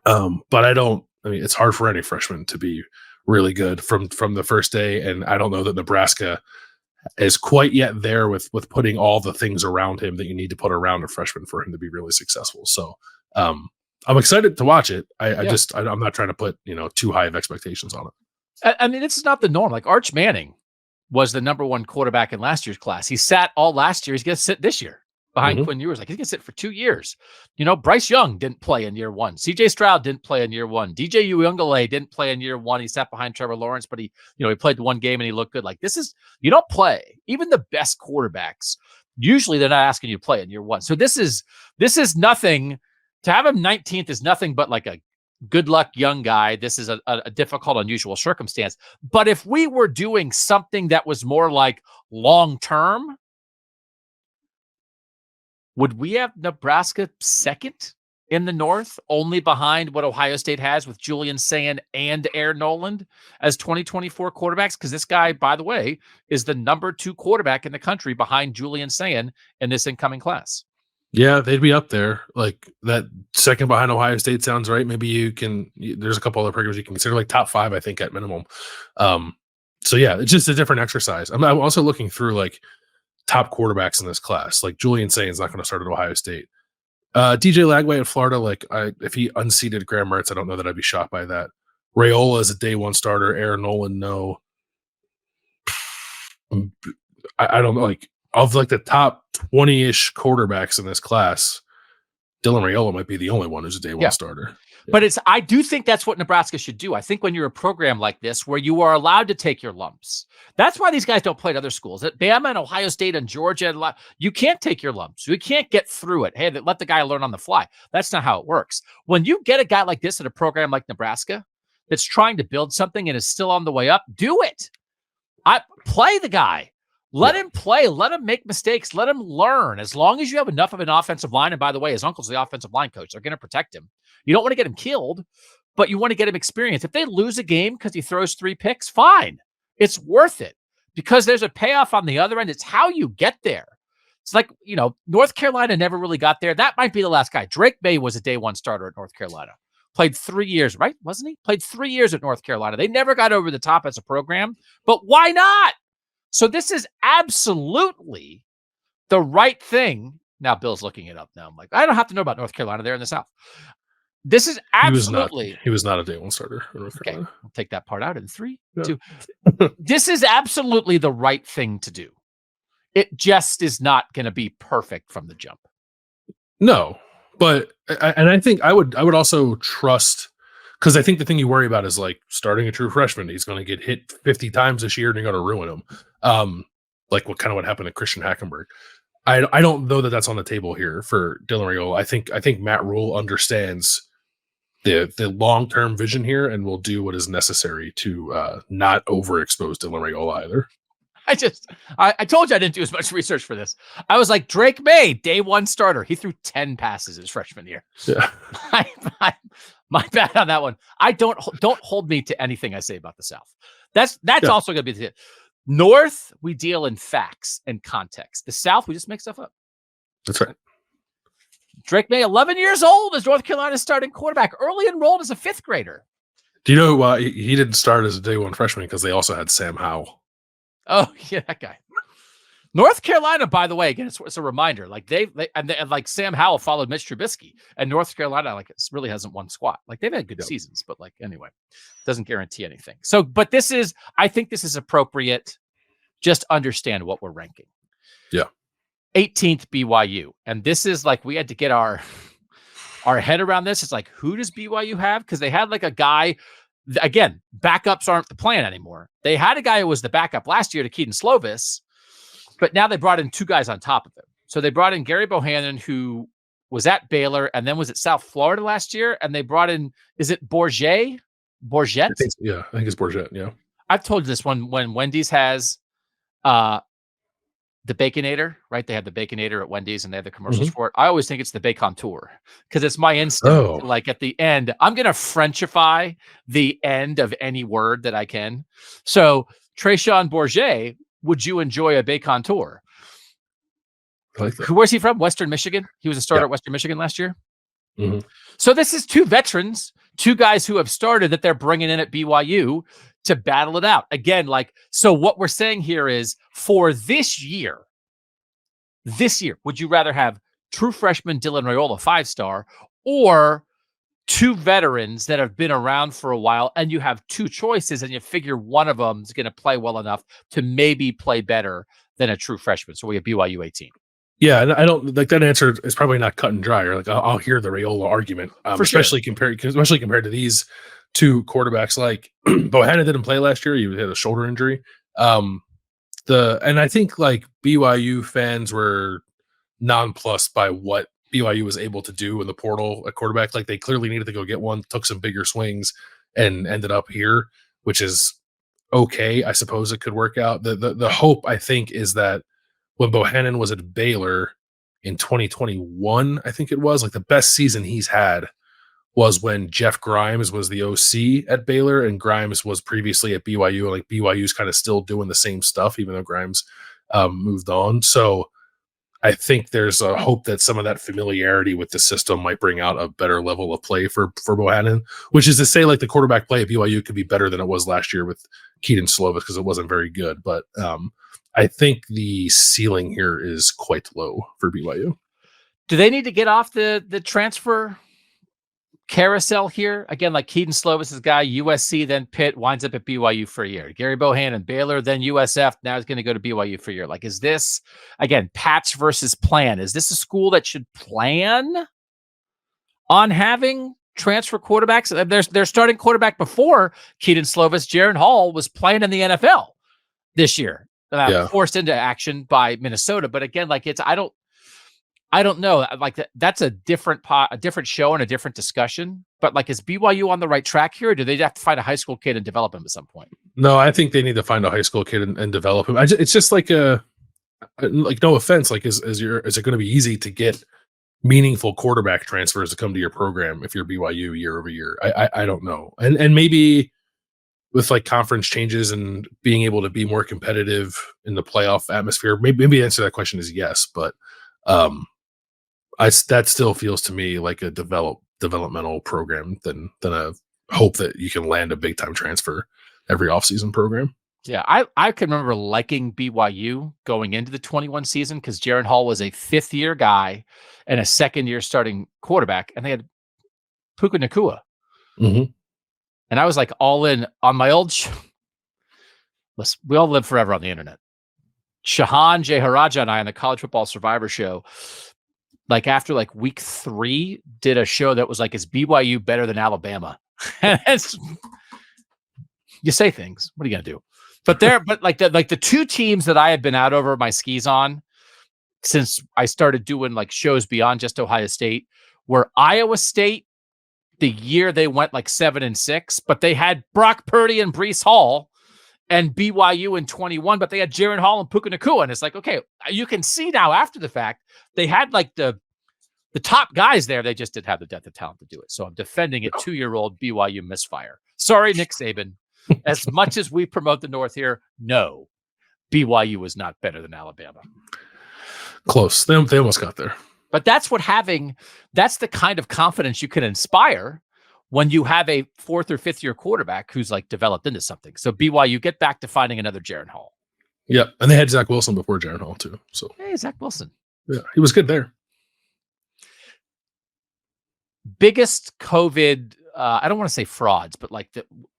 But it's hard for any freshman to be really good from the first day. And I don't know that Nebraska is quite yet there with putting all the things around him that you need to put around a freshman for him to be really successful. So I'm excited to watch it. I'm not trying to put, too high of expectations on it. I mean, this is not the norm. Arch Manning was the number one quarterback in last year's class. He sat all last year. He's going to sit this year behind Quinn Ewers. He's going to sit for 2 years. Bryce Young didn't play in year one. CJ Stroud didn't play in year one. DJ Uiagalelei didn't play in year one. He sat behind Trevor Lawrence, but he played the one game and he looked good. You don't play. Even the best quarterbacks, usually they're not asking you to play in year one. So this is nothing. To have him 19th is nothing but a good luck young guy. This is a difficult, unusual circumstance. But if we were doing something that was more long-term, would we have Nebraska second in the North, only behind what Ohio State has with Julian Sayin and Aaron Noland as 2024 quarterbacks? Because this guy, by the way, is the number 2 quarterback in the country behind Julian Sayin in this incoming class. Yeah, they'd be up there. That second behind Ohio State sounds right. Maybe there's a couple other programs you can consider top 5, I think, at minimum. So yeah, it's just a different exercise. I'm also looking through top quarterbacks in this class. Julian Sayin's not going to start at Ohio State. DJ Lagway at Florida, if he unseated Graham Mertz, I don't know that I'd be shocked by that. Raiola is a day one starter. Aaron Noland, no. I don't know. Of the top 20-ish quarterbacks in this class, Dylan Raiola might be the only one who's a day one starter. Yeah. But I do think that's what Nebraska should do. I think when you're a program like this, where you are allowed to take your lumps, that's why these guys don't play at other schools. At Bama and Ohio State and Georgia, you can't take your lumps. You can't get through it. Hey, let the guy learn on the fly. That's not how it works. When you get a guy like this at a program like Nebraska that's trying to build something and is still on the way up, do it. Play the guy. Let him play. Let him make mistakes. Let him learn. As long as you have enough of an offensive line, and by the way, his uncle's the offensive line coach. They're going to protect him. You don't want to get him killed, but you want to get him experience. If they lose a game because he throws 3 picks, fine. It's worth it because there's a payoff on the other end. It's how you get there. It's like, North Carolina never really got there. That might be the last guy. Drake May was a day 1 starter at North Carolina. Played 3 years, right? Wasn't he? Played 3 years at North Carolina. They never got over the top as a program, but why not? So this is absolutely the right thing. Now Bill's looking it up now. I'm like, I don't have to know about North Carolina. They're in the South. This is absolutely. He was not a day 1 starter in North Carolina. Okay, we'll take that part out in 3, 2. This is absolutely the right thing to do. It just is not going to be perfect from the jump. No, but I think I would also trust, because I think the thing you worry about is like starting a true freshman. He's going to get hit 50 times this year and you're going to ruin him. Like what happened to Christian Hackenberg. I don't know that that's on the table here for Dylan Raiola. I think Matt Rule understands the long-term vision here and will do what is necessary to not overexpose Dylan Raiola either. I told you I didn't do as much research for this. I was like, Drake May, day 1 starter. He threw 10 passes his freshman year. Yeah. My bad on that one. I don't hold me to anything I say about the South. That's also going to be the North. We deal in facts and context. The South, we just make stuff up. That's right. Drake May, 11 years old, as North Carolina's starting quarterback, early enrolled as a 5th grader. Do you know why he didn't start as a day 1 freshman? Because they also had Sam Howell. Oh yeah, that guy. North Carolina, by the way, again, it's a reminder. Like they like Sam Howell followed Mitch Trubisky, and North Carolina really hasn't won squat. Like they've had good seasons, but anyway, doesn't guarantee anything. So, but I think this is appropriate. Just understand what we're ranking. Yeah, 18th BYU, and this is like we had to get our head around this. It's like, who does BYU have? Because they had like a guy. Again, backups aren't the plan anymore. They had a guy who was the backup last year to Keaton Slovis, but now they brought in 2 guys on top of him. So they brought in Gary Bohannon, who was at Baylor and then was at South Florida last year. And they brought in, is it Bourget? I think it's Bourget. Yeah. I've told you this when Wendy's has the Baconator, right? They have the Baconator at Wendy's and they have the commercials for it. I always think it's the Bacon Tour because it's my instinct. Like at the end, I'm going to Frenchify the end of any word that I can. So Trayshawn Bourget, would you enjoy a Bacon Tour? I like that. Where's he from? Western Michigan. He was a starter at Western Michigan last year. So this is 2 veterans, 2 guys who have started that they're bringing in at BYU to battle it out. Again, so what we're saying here is for this year, would you rather have true freshman Dylan Raiola 5-star or 2 veterans that have been around for a while and you have 2 choices and you figure one of them is going to play well enough to maybe play better than a true freshman? So we have BYU 18. Yeah, and I don't like that answer is probably not cut and dry. Or I'll hear the Raiola argument, especially compared to these 2 quarterbacks. Like Bohannon didn't play last year; he had a shoulder injury. And I think like BYU fans were nonplussed by what BYU was able to do in the portal at quarterback. Like they clearly needed to go get one, took some bigger swings, and ended up here, which is okay. I suppose it could work out. The hope I think is that when Bohannon was at Baylor in 2021, I think it was like the best season he's had was when Jeff Grimes was the OC at Baylor and Grimes was previously at BYU. And like BYU's kind of still doing the same stuff, even though Grimes moved on. So I think there's a hope that some of that familiarity with the system might bring out a better level of play for Bohannon, which is to say like the quarterback play at BYU could be better than it was last year with Keaton Slovis because it wasn't very good. But I think the ceiling here is quite low for BYU. Do they need to get off the transfer carousel here? Again, like Keaton Slovis' guy, USC, then Pitt, winds up at BYU for a year. Gary Bohannon, Baylor, then USF, now he's going to go to BYU for a year. Like, is this, again, patch versus plan? Is this a school that should plan on having transfer quarterbacks? Their starting quarterback before Keaton Slovis, Jaron Hall, was playing in the NFL this year. Forced into action by Minnesota. But again, like I don't know. Like that's a different show and a different discussion. But like, is BYU on the right track here? Or do they have to find a high school kid and develop him at some point? No, I think they need to find a high school kid and develop him. It's just like no offense, like is it going to be easy to get meaningful quarterback transfers to come to your program if you're BYU year over year? I don't know, and maybe with like conference changes and being able to be more competitive in the playoff atmosphere, maybe the answer to that question is yes, but that still feels to me like a developmental program than a hope that you can land a big time transfer every offseason program. Yeah, I can remember liking BYU going into the 21 season because Jaren Hall was a fifth-year guy and a second-year starting quarterback, and they had Puka Nacua. Mm-hmm. And I was like all in on my old Listen, we all live forever on the internet. Shahan Jeharaja and I on the College Football Survivor Show, like after like week 3, did a show that was like, is BYU better than Alabama? You say things. What are you gonna do? But the two teams that I had been out over my skis on since I started doing like shows beyond just Ohio State were Iowa State the year they went like 7-6, but they had Brock Purdy and Breece Hall, and BYU in 21, but they had Jaren Hall and Puka Nacua. And it's like, okay, you can see now after the fact, they had like the top guys there. They just didn't have the depth of talent to do it. So I'm defending a 2-year-old BYU misfire. Sorry, Nick Saban. As much as we promote the North here, no, BYU is not better than Alabama. Close. They almost got there. But that's the kind of confidence you can inspire when you have a 4th or 5th year quarterback who's like developed into something. So BYU, get back to finding another Jaren Hall. Yeah. And they had Zach Wilson before Jaren Hall too. So hey, Zach Wilson. Yeah, he was good there. Biggest COVID, I don't want to say frauds, but like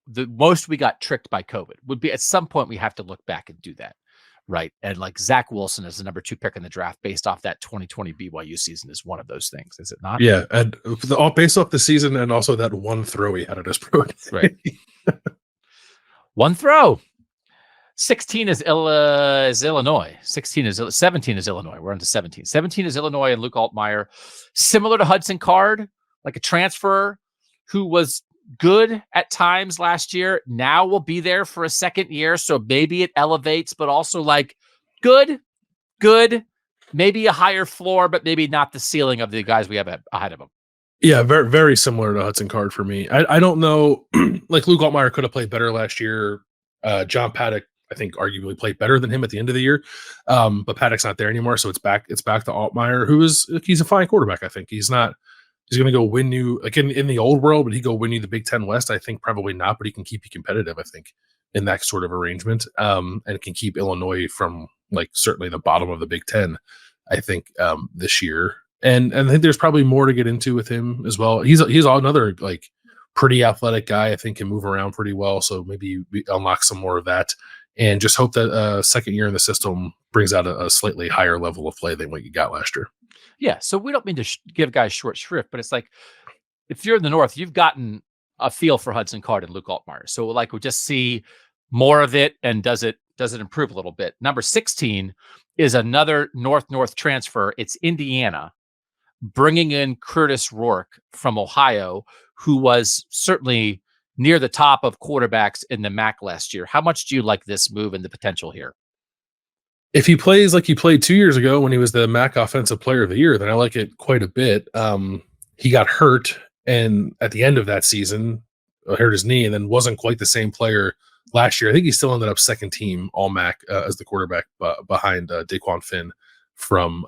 the most we got tricked by COVID would be at some point we have to look back and do that. Right. And like Zach Wilson is the number 2 pick in the draft based off that 2020 BYU season is one of those things, is it not? Yeah. And based off the season and also that one throw he had at his pro day. Right. One throw. 16 is Illinois. 17 is Illinois. We're on to 17. 17 is Illinois and Luke Altmyer. Similar to Hudson Card, like a transfer who was good at times last year, now will be there for a second year. So maybe it elevates, but also like good, maybe a higher floor, but maybe not the ceiling of the guys we have ahead of them. Yeah, very, very similar to Hudson Card for me. I don't know, like Luke Altmyer could have played better last year. John Paddock, I think, arguably played better than him at the end of the year. But Paddock's not there anymore. So it's back to Altmyer, he's a fine quarterback. I think he's going to go win you, like in the old world, but he go win you the Big Ten West? I think probably not, but he can keep you competitive, I think, in that sort of arrangement. And can keep Illinois from like certainly the bottom of the Big Ten, I think, this year. And I think there's probably more to get into with him as well. He's another like pretty athletic guy. I think can move around pretty well. So maybe you unlock some more of that, and just hope that second year in the system brings out a slightly higher level of play than what you got last year. Yeah, so we don't mean to give guys short shrift, but it's like if you're in the North, you've gotten a feel for Hudson Card and Luke Altmyer. So like we'll just see more of it, and does it improve a little bit? Number 16 is another North transfer. It's Indiana, bringing in Curtis Rourke from Ohio, who was certainly near the top of quarterbacks in the MAC last year. How much do you like this move and the potential here? If he plays like he played 2 years ago when he was the MAC Offensive Player of the Year, then I like it quite a bit. He got hurt, and at the end of that season, hurt his knee, and then wasn't quite the same player last year. I think he still ended up second team All MAC as the quarterback behind Daquan Finn from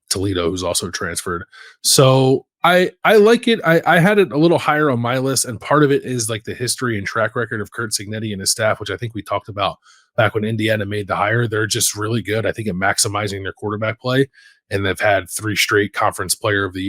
Toledo, who's also transferred. So I like it. I had it a little higher on my list, and part of it is like the history and track record of Curt Cignetti and his staff, which I think we talked about back when Indiana made the hire. They're just really good, I think, at maximizing their quarterback play, and they've had 3 straight conference players of the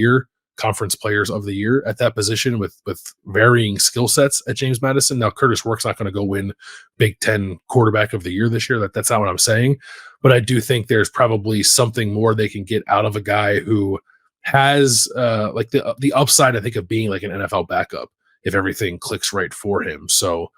year at that position with varying skill sets at James Madison. Now, Curtis Rourke's not going to go win Big Ten quarterback of the year this year. That's not what I'm saying, but I do think there's probably something more they can get out of a guy who has like the upside, I think, of being like an NFL backup if everything clicks right for him. So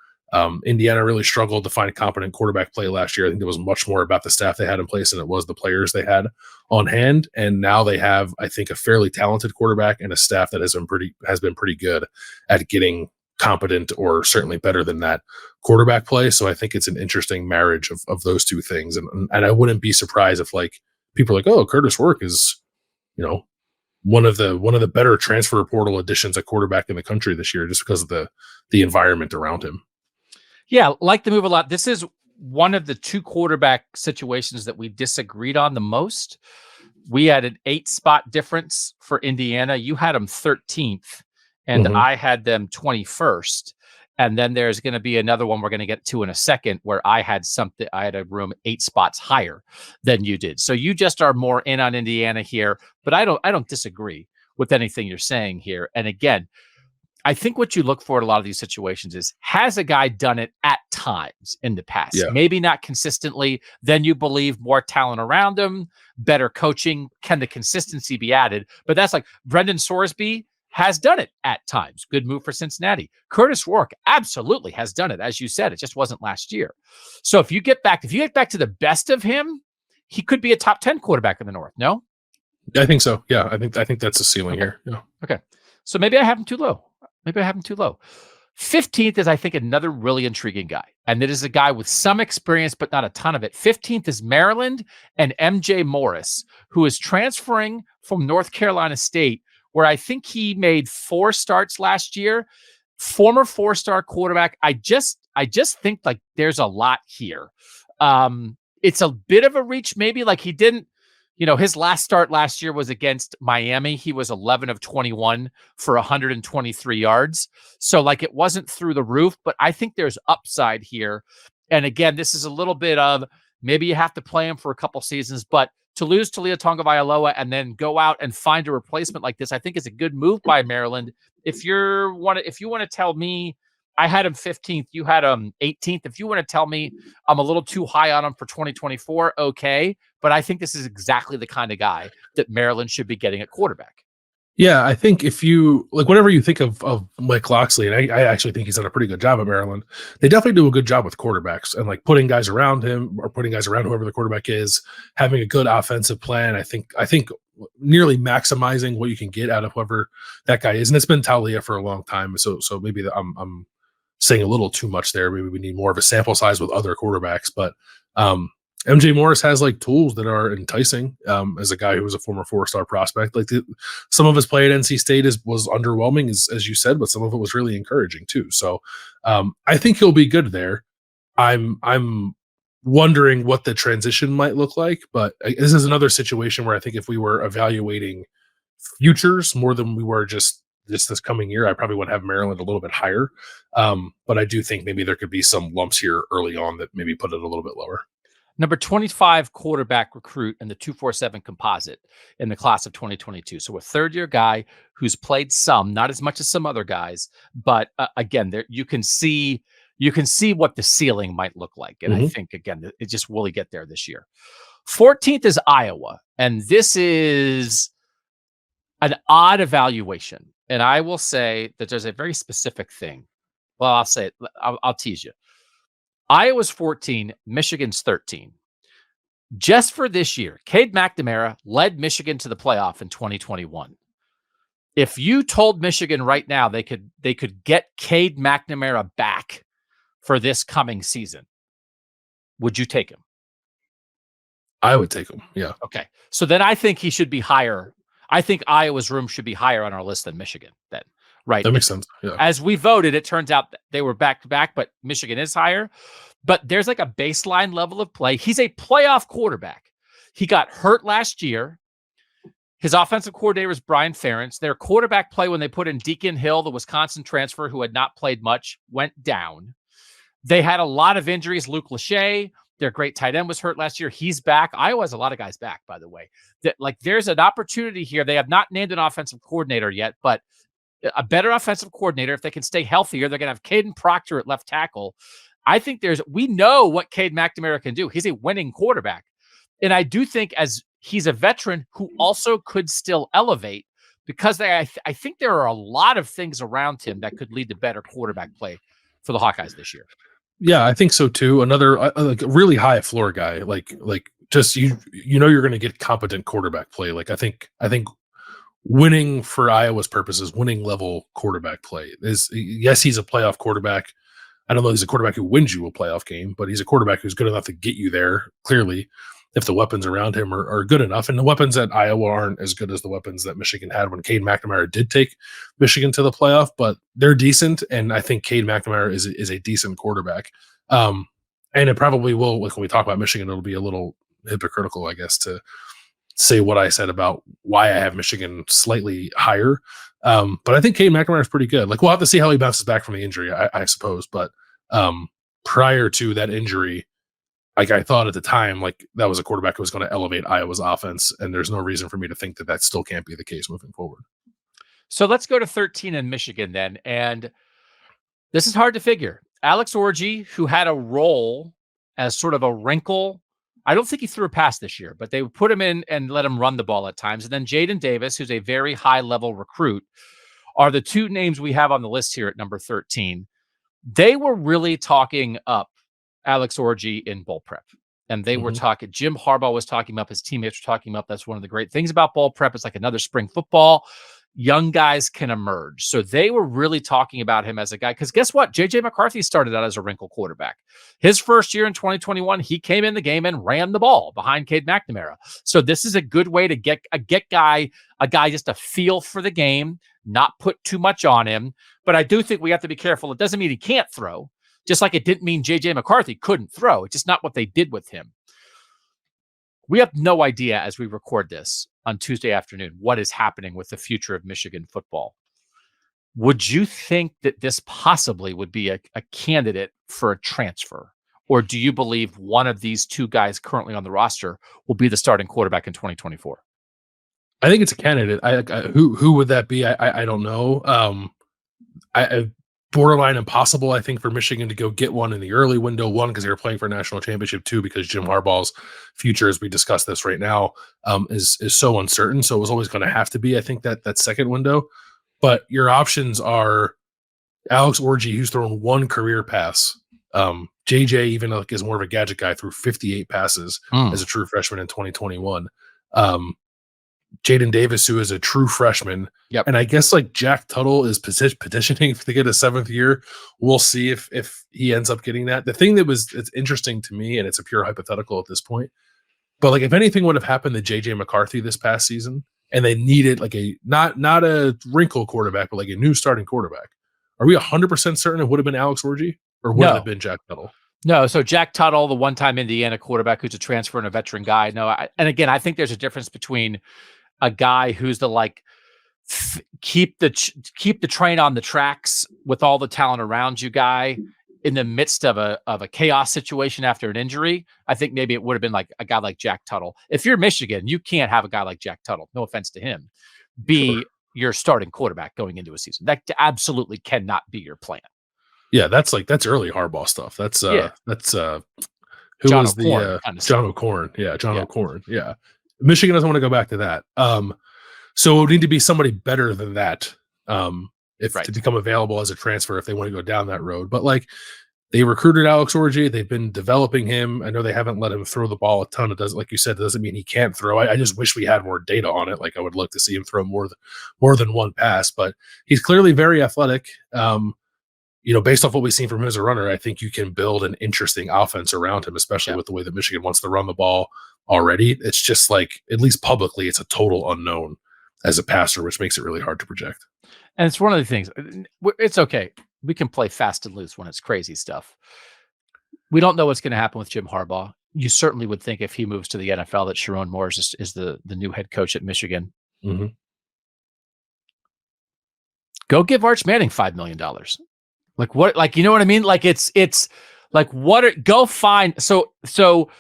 Indiana really struggled to find competent quarterback play last year. I think it was much more about the staff they had in place than it was the players they had on hand. And now they have, I think, a fairly talented quarterback and a staff that has been pretty good at getting competent, or certainly better than that, quarterback play. So I think it's an interesting marriage of those two things. And I wouldn't be surprised if like people are like, oh, Curtis Work is, one of the better transfer portal additions at quarterback in the country this year, just because of the environment around him. Yeah, like the move a lot. This is one of the two quarterback situations that we disagreed on the most. We had an 8-spot difference for Indiana. You had them 13th, and I had them 21st. And then there's going to be another one we're going to get to in a second where I had a room 8 spots higher than you did. So you just are more in on Indiana here, but I don't disagree with anything you're saying here. And again, I think what you look for in a lot of these situations is, has a guy done it at times in the past? Yeah. Maybe not consistently. Then you believe more talent around him, better coaching. Can the consistency be added? But that's like Brendan Sorsby has done it at times. Good move for Cincinnati. Curtis Rourke absolutely has done it. As you said, it just wasn't last year. So if you get back to the best of him, he could be a top 10 quarterback in the North. No? I think so. Yeah. I think that's a ceiling here. Yeah. Okay. So maybe I have him too low. 15th is, I think, another really intriguing guy. And it is a guy with some experience, but not a ton of it. 15th is Maryland and MJ Morris, who is transferring from North Carolina State, where I think he made 4 starts last year. Former 4-star quarterback. I just think like there's a lot here. It's a bit of a reach, maybe. Like he didn't, his last start last year was against Miami. He was 11 of 21 for 123 yards. So like it wasn't through the roof, but I think there's upside here. And again, this is a little bit of maybe you have to play him for a couple seasons, but to lose to Tua Tagovailoa and then go out and find a replacement like this, I think is a good move by Maryland. If you want to tell me, I had him 15th, you had him 18th. If you want to tell me I'm a little too high on him for 2024, okay. But I think this is exactly the kind of guy that Maryland should be getting at quarterback. Yeah, I think if you like, whatever you think of Mike Locksley, and I actually think he's done a pretty good job at Maryland, they definitely do a good job with quarterbacks and like putting guys around him or putting guys around whoever the quarterback is, having a good offensive plan. I think nearly maximizing what you can get out of whoever that guy is. And it's been Talia for a long time. So maybe I'm saying a little too much there. Maybe we need more of a sample size with other quarterbacks, but MJ Morris has like tools that are enticing as a guy who was a former 4-star prospect. Like some of his play at NC State was underwhelming, as you said, but some of it was really encouraging too. So I think he'll be good there. I'm wondering what the transition might look like, but this is another situation where I think if we were evaluating futures more than we were just this coming year, I probably would have Maryland a little bit higher. But I do think maybe there could be some lumps here early on that maybe put it a little bit lower. Number 25 quarterback recruit in the 247 composite in the class of 2022. So a third-year guy who's played some, not as much as some other guys, but again, there you can see what the ceiling might look like. And I think, again, it just will get there this year. 14th is Iowa, and this is an odd evaluation. And I will say that there's a very specific thing. Well, I'll say it. I'll tease you. Iowa's 14, Michigan's 13. Just for this year, Cade McNamara led Michigan to the playoff in 2021. If you told Michigan right now they could get Cade McNamara back for this coming season, would you take him? I would take him. Yeah. Okay. So then I think he should be higher. I think Iowa's room should be higher on our list than Michigan then. Right. That makes sense. Yeah. As we voted, it turns out they were back to back, but Michigan is higher. But there's like a baseline level of play. He's a playoff quarterback. He got hurt last year. His offensive coordinator is Brian Ferentz. Their quarterback play when they put in Deacon Hill, the Wisconsin transfer who had not played much, went down. They had a lot of injuries. Luke Lachey, their great tight end, was hurt last year. He's back. Iowa has a lot of guys back, by the way. There's an opportunity here. They have not named an offensive coordinator yet, but a better offensive coordinator, if they can stay healthier, they're going to have Caden Proctor at left tackle. I think we know what Cade McNamara can do. He's a winning quarterback. And I do think as he's a veteran who also could still elevate because I think there are a lot of things around him that could lead to better quarterback play for the Hawkeyes this year. Yeah, I think so too. Another like a really high floor guy, like just you're going to get competent quarterback play. Like I think winning for Iowa's purposes, winning level quarterback play is, yes, he's a playoff quarterback. I don't know, he's a quarterback who wins you a playoff game, but he's a quarterback who's good enough to get you there. Clearly, if the weapons around him are good enough, and the weapons at Iowa aren't as good as the weapons that Michigan had when Cade McNamara did take Michigan to the playoff, but they're decent, and I think Cade McNamara is a decent quarterback. And it probably will, like when we talk about Michigan, it'll be a little hypocritical, I guess, to say what I said about why I have Michigan slightly higher. But I think Cade McNamara is pretty good. Like we'll have to see how he bounces back from the injury, I suppose. But prior to that injury, like I thought at the time, like that was a quarterback who was going to elevate Iowa's offense, and there's no reason for me to think that still can't be the case moving forward. So let's go to 13 in Michigan then, and this is hard to figure. Alex Orji, who had a role as sort of a wrinkle, I don't think he threw a pass this year, but they would put him in and let him run the ball at times. And then Jaden Davis, who's a very high-level recruit, are the two names we have on the list here at number 13. They were really talking up Alex Orji in bowl prep. And they were talking, Jim Harbaugh was talking up, his teammates were talking up. That's one of the great things about bowl prep. It's like another spring football. Young guys can emerge. So they were really talking about him as a guy. Because guess what? J.J. McCarthy started out as a wrinkle quarterback. His first year in 2021, he came in the game and ran the ball behind Cade McNamara. So this is a good way to get a guy just a feel for the game, not put too much on him. But I do think we have to be careful. It doesn't mean he can't throw, just like it didn't mean J.J. McCarthy couldn't throw. It's just not what they did with him. We have no idea as we record this on Tuesday afternoon what is happening with the future of Michigan football. Would you think that this possibly would be a candidate for a transfer? Or do you believe one of these two guys currently on the roster will be the starting quarterback in 2024? I think it's a candidate. Who would that be? I don't know. Borderline impossible, I think, for Michigan to go get one in the early window. One, because they were playing for a national championship. Two, because Jim Harbaugh's future, as we discuss this right now, is so uncertain. So it was always going to have to be, I think, that second window. But your options are Alex Orji, who's thrown one career pass. JJ, even like is more of a gadget guy, threw 58 passes as a true freshman in 2021. Jaden Davis, who is a true freshman. Yep. And I guess like Jack Tuttle is petitioning to get a 7th year. We'll see if he ends up getting that. The thing it's interesting to me, and it's a pure hypothetical at this point, but like if anything would have happened to JJ McCarthy this past season and they needed like a, not a wrinkle quarterback, but like a new starting quarterback, are we 100% certain it would have been Alex Orji or would it have been Jack Tuttle? No, so Jack Tuttle, the one-time Indiana quarterback who's a transfer and a veteran guy. No, and again, I think there's a difference between a guy who's the like keep the train on the tracks with all the talent around you guy in the midst of a chaos situation after an injury. I think maybe it would have been like a guy like Jack Tuttle. If you're Michigan, you can't have a guy like Jack Tuttle, no offense to him, be your starting quarterback going into a season. That absolutely cannot be your plan. Yeah, that's early Harbaugh stuff. That's who John was O'Korn, the John O'Korn? Yeah, John O'Korn. Yeah, Michigan doesn't want to go back to that. So it would need to be somebody better than that to become available as a transfer if they want to go down that road. But like they recruited Alex Orji, they've been developing him. I know they haven't let him throw the ball a ton. It doesn't, like you said, it doesn't mean he can't throw. I just wish we had more data on it. Like I would look to see him throw more than one pass, but he's clearly very athletic. Based off what we've seen from him as a runner, I think you can build an interesting offense around him, especially with the way that Michigan wants to run the ball already. It's just like, at least publicly, it's a total unknown as a passer, which makes it really hard to project. And it's one of the things, it's okay. We can play fast and loose when it's crazy stuff. We don't know what's going to happen with Jim Harbaugh. You certainly would think if he moves to the NFL that Sharon Morris is the new head coach at Michigan. Mm-hmm. Go give Arch Manning $5 million. Like what? Like, you know what I mean? Like it's like go find. So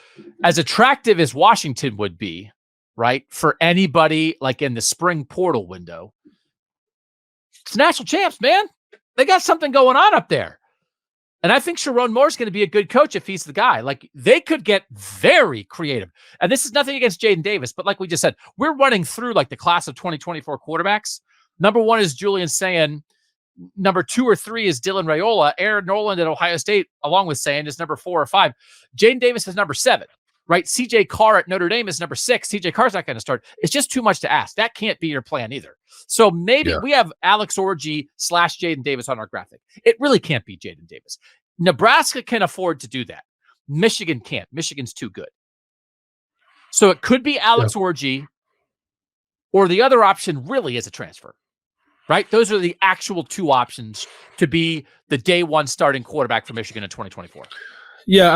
as attractive as Washington would be, right, for anybody like in the spring portal window, it's national champs, man. They got something going on up there. And I think Sharon Moore's going to be a good coach if he's the guy. Like they could get very creative. And this is nothing against Jaden Davis, but like we just said, we're running through like the class of 2024 quarterbacks. Number one is Julian saying, number 2 or 3 is Dylan Raiola. Aaron Noland at Ohio State, along with Sand, is number 4 or 5. Jaden Davis is number 7, right? CJ Carr at Notre Dame is number 6. CJ Carr's not going to start. It's just too much to ask. That can't be your plan either. So maybe we have Alex Orji / Jaden Davis on our graphic. It really can't be Jaden Davis. Nebraska can afford to do that. Michigan can't. Michigan's too good. So it could be Alex Orji, or the other option really is a transfer, right? Those are the actual 2 options to be the day 1 starting quarterback for Michigan in 2024. Yeah,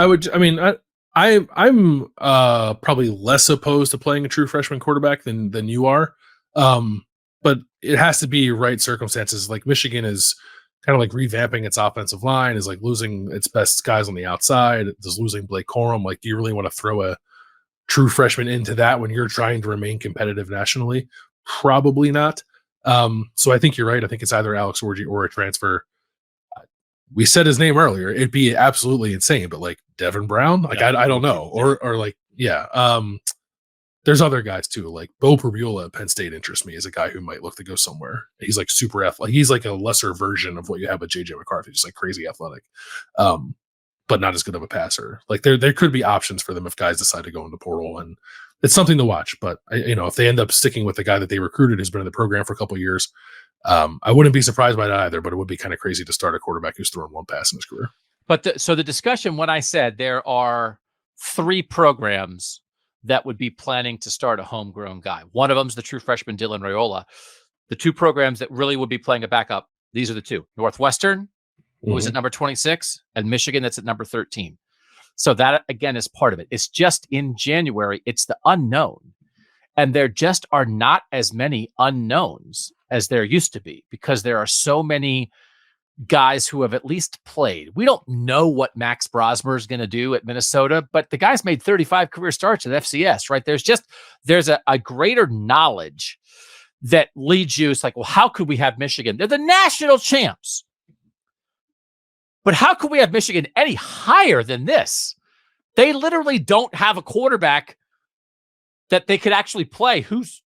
I'm probably less opposed to playing a true freshman quarterback than you are. But it has to be right circumstances. Like Michigan is kind of like revamping its offensive line, is like losing its best guys on the outside, is losing Blake Corum. Like, do you really want to throw a true freshman into that when you're trying to remain competitive nationally? Probably not. So I think you're right. I think it's either Alex Orji or a transfer. We said his name earlier. It'd be absolutely insane, but like Devin Brown, like I don't know, or like there's other guys too. Like Bo Pribula at Penn State interests me as a guy who might look to go somewhere. He's like super athletic. He's like a lesser version of what you have with JJ McCarthy, just like crazy athletic, but not as good of a passer. Like there could be options for them if guys decide to go in the portal, and it's something to watch. But if they end up sticking with the guy that they recruited, who's been in the program for a couple of years, I wouldn't be surprised by that either. But it would be kind of crazy to start a quarterback who's thrown 1 pass in his career. But so the discussion, when I said there are 3 programs that would be planning to start a homegrown guy. One of them is the true freshman Dylan Raiola. The 2 programs that really would be playing a backup, these are the 2. Northwestern, who is at number 26, and Michigan, that's at number 13. So that, again, is part of it. It's just in January, it's the unknown. And there just are not as many unknowns as there used to be, because there are so many guys who have at least played. We don't know what Max Brosmer is going to do at Minnesota, but the guy's made 35 career starts at FCS, right? There's a greater knowledge that leads you. It's like, well, how could we have Michigan? They're the national champs. But how could we have Michigan any higher than this? They literally don't have a quarterback that they could actually play who's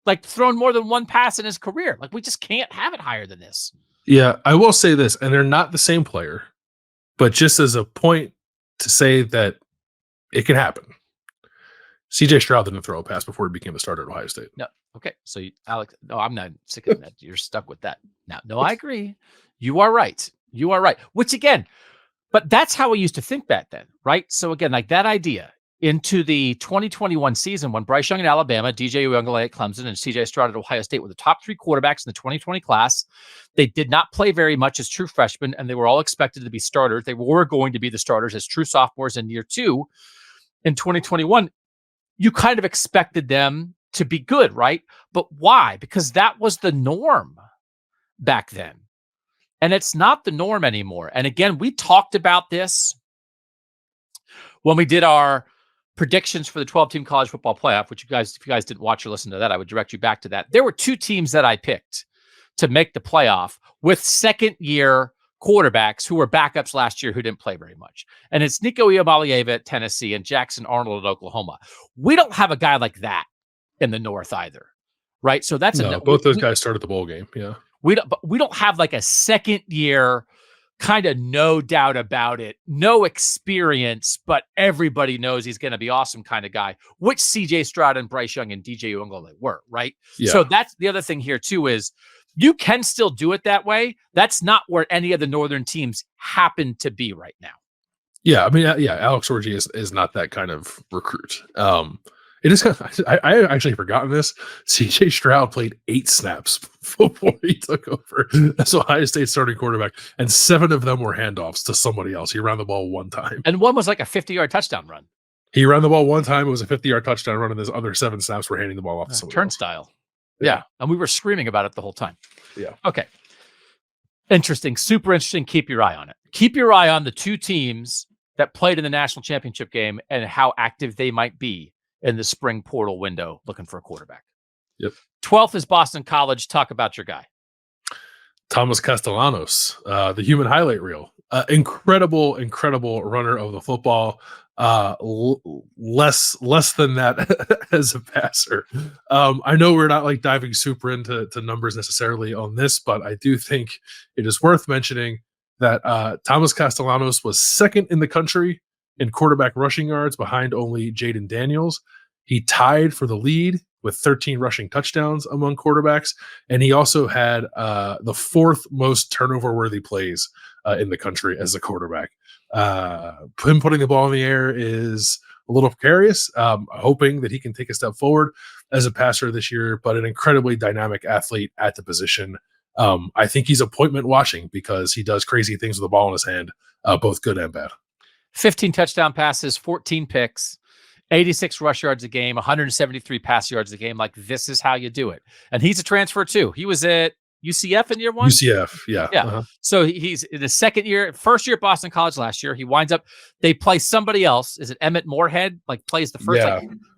like thrown more than 1 pass in his career. Like, we just can't have it higher than this. Yeah, I will say this, and they're not the same player, but just as a point to say that it can happen. CJ Stroud didn't throw a pass before he became the starter at Ohio State. No. Okay. So Alex, no, I'm not sick of that. You're stuck with that. Now, no, I agree. You are right. You are right. Which again, but that's how we used to think back then, right? So again, like that idea into the 2021 season when Bryce Young at Alabama, DJ Uiagalelei at Clemson, and CJ Stroud at Ohio State were the top 3 quarterbacks in the 2020 class. They did not play very much as true freshmen, and they were all expected to be starters. They were going to be the starters as true sophomores in year 2. In 2021, you kind of expected them to be good, right? But why? Because that was the norm back then. And it's not the norm anymore. And again, we talked about this when we did our predictions for the 12-team college football playoff, which if you guys didn't watch or listen to that, I would direct you back to that. There were 2 teams that I picked to make the playoff with second-year quarterbacks who were backups last year who didn't play very much. And it's Nico Iamaleava at Tennessee and Jackson Arnold at Oklahoma. We don't have a guy like that in the North either, right? So that's both those guys started the bowl game. Yeah, we don't have like a second-year kind of no doubt about it, no experience, but everybody knows he's going to be awesome kind of guy, which CJ Stroud and Bryce Young and DJ Uiagalelei were, right? Yeah. So that's the other thing here too, is you can still do it that way. That's not where any of the Northern teams happen to be right now. Yeah, I mean, Alex Orji is not that kind of recruit. It is kind of, I actually forgotten this. CJ Stroud played 8 snaps before he took over as Ohio State starting quarterback, and 7 of them were handoffs to somebody else. He ran the ball 1 time. And one was like a 50-yard touchdown run. He ran the ball 1 time. It was a 50-yard touchdown run, and his other 7 snaps were handing the ball off to somebody turnstile. else. Yeah. And we were screaming about it the whole time. Yeah. Okay. Interesting. Super interesting. Keep your eye on it. Keep your eye on the 2 teams that played in the national championship game and how active they might be in the spring portal window looking for a quarterback. Yep. 12th is Boston College. Talk about your guy. Thomas Castellanos, the human highlight reel. Incredible runner of the football. less than that as a passer. I know we're not like diving super into numbers necessarily on this, but I do think it is worth mentioning that Thomas Castellanos was second in the country in quarterback rushing yards behind only Jaden Daniels. He tied for the lead with 13 rushing touchdowns among quarterbacks, and he also had the fourth most turnover-worthy plays in the country as a quarterback. Him putting the ball in the air is a little precarious. Hoping that he can take a step forward as a passer this year, but an incredibly dynamic athlete at the position. I think he's appointment watching because he does crazy things with the ball in his hand, both good and bad. 15 touchdown passes, 14 picks, 86 rush yards a game, 173 pass yards a game. Like, this is how you do it. And he's a transfer too. He was at UCF in year one? UCF, yeah. Yeah. Uh-huh. So he's in his first year at Boston College last year. He winds up, they play somebody else. Is it Emmett Moorhead? Like, plays the first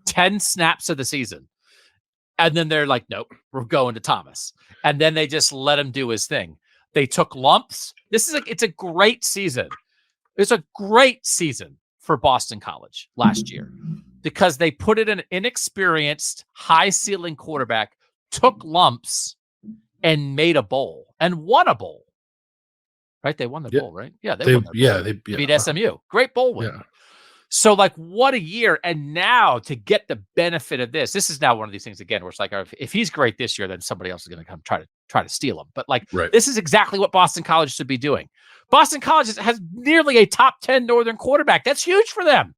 10 snaps of the season. And then they're like, nope, we're going to Thomas. And then they just let him do his thing. They took lumps. It's a great season. It's a great season for Boston College last year because they put it in an inexperienced, high-ceiling quarterback, took lumps, and made a bowl and won a bowl. Right? They won the bowl, right? Yeah, they won they beat SMU. Great bowl win. Yeah. So, like, what a year. And now to get the benefit of this is now one of these things, again, where it's like, if he's great this year, then somebody else is going to come try to steal him. But, like, This is exactly what Boston College should be doing. Boston College has nearly a top 10 Northern quarterback. That's huge for them.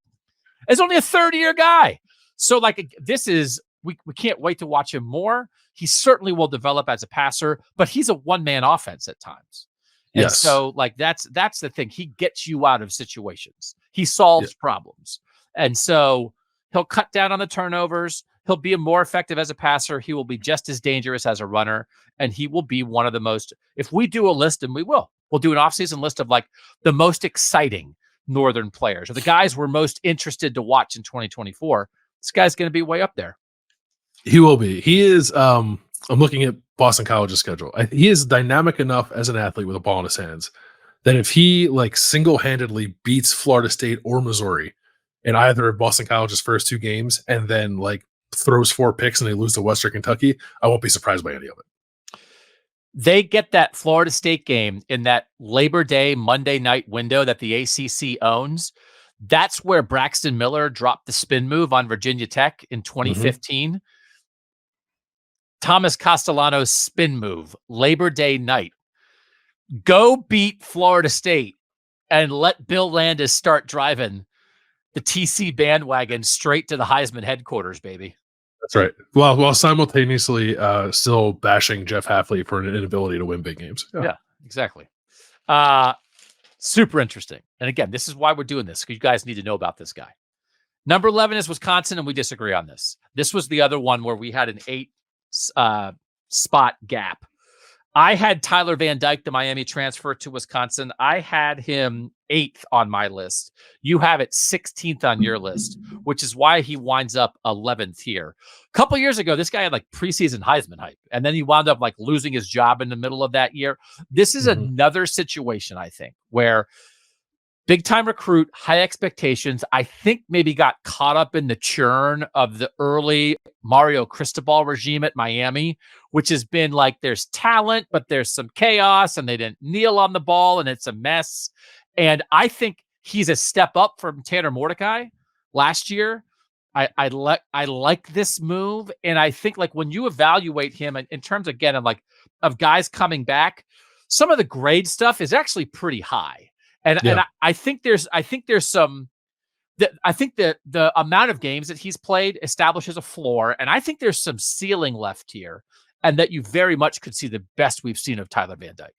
It's only a third-year guy. So, like, this is, we can't wait to watch him more. He certainly will develop as a passer, but he's a one-man offense at times. And yes. So, like, that's the thing. He gets you out of situations. He solves problems. And so he'll cut down on the turnovers. He'll be more effective as a passer. He will be just as dangerous as a runner. And he will be one of the most, if we do a list, and we'll do an offseason list of like the most exciting Northern players or the guys we're most interested to watch in 2024. This guy's going to be way up there. He will be. He is, I'm looking at Boston College's schedule. He is dynamic enough as an athlete with a ball in his hands that if he like single-handedly beats Florida State or Missouri in either of Boston College's first two games and then like throws 4 picks and they lose to Western Kentucky, I won't be surprised by any of it. They get that Florida State game in that Labor Day, Monday night window that the ACC owns. That's where Braxton Miller dropped the spin move on Virginia Tech in 2015. Mm-hmm. Thomas Castellanos spin move, Labor Day night. Go beat Florida State and let Bill Landis start driving the TC bandwagon straight to the Heisman headquarters, baby. That's right. Well, while simultaneously still bashing Jeff Hafley for an inability to win big games. Yeah, exactly. Super interesting. And again, this is why we're doing this, because you guys need to know about this guy. Number 11 is Wisconsin, and we disagree on this. This was the other one where we had an 8 spot gap. I had Tyler Van Dyke, the Miami transfer to Wisconsin. I had him 8th on my list. You have it 16th on your list, which is why he winds up 11th here. A couple years ago, this guy had like preseason Heisman hype, and then he wound up like losing his job in the middle of that year. This is another situation, I think, where big time recruit, high expectations. I think maybe got caught up in the churn of the early Mario Cristobal regime at Miami, which has been like there's talent, but there's some chaos and they didn't kneel on the ball and it's a mess. And I think he's a step up from Tanner Mordecai last year. I like this move. And I think like when you evaluate him in terms again of guys coming back, some of the grade stuff is actually pretty high. And I think there's some I think that the amount of games that he's played establishes a floor, and I think there's some ceiling left here, and that you very much could see the best we've seen of Tyler Van Dyke.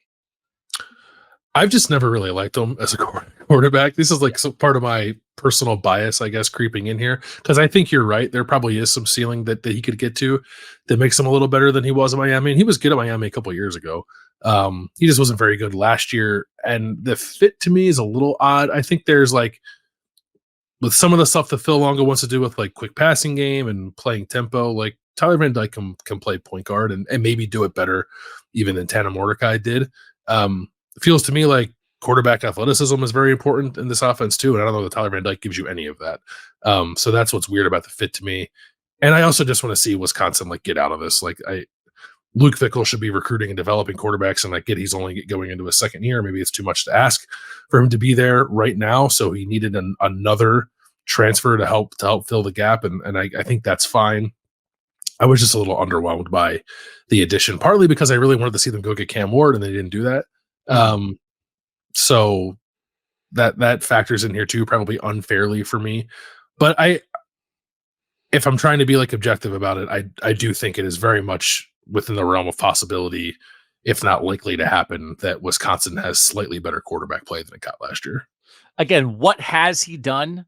I've just never really liked him as a quarterback. This is like some part of my personal bias, I guess, creeping in here, because I think you're right. There probably is some ceiling that he could get to that makes him a little better than he was in Miami. And he was good at Miami a couple of years ago. He just wasn't very good last year. And the fit to me is a little odd. I think there's like, with some of the stuff that Phil Longo wants to do with like quick passing game and playing tempo, like Tyler Van Dyke can play point guard and maybe do it better even than Tanner Mordecai did. It feels to me like quarterback athleticism is very important in this offense too. And I don't know that Tyler Van Dyke gives you any of that. So that's what's weird about the fit to me. And I also just want to see Wisconsin like get out of this. Like Luke Fickell should be recruiting and developing quarterbacks, and I get he's only going into his second year. Maybe it's too much to ask for him to be there right now. So he needed another transfer to help fill the gap, and I think that's fine. I was just a little underwhelmed by the addition, partly because I really wanted to see them go get Cam Ward, and they didn't do that. So that factors in here too, probably unfairly for me. But if I'm trying to be like objective about it, I do think it is very much within the realm of possibility, if not likely to happen, that Wisconsin has slightly better quarterback play than it got last year. Again, what has he done?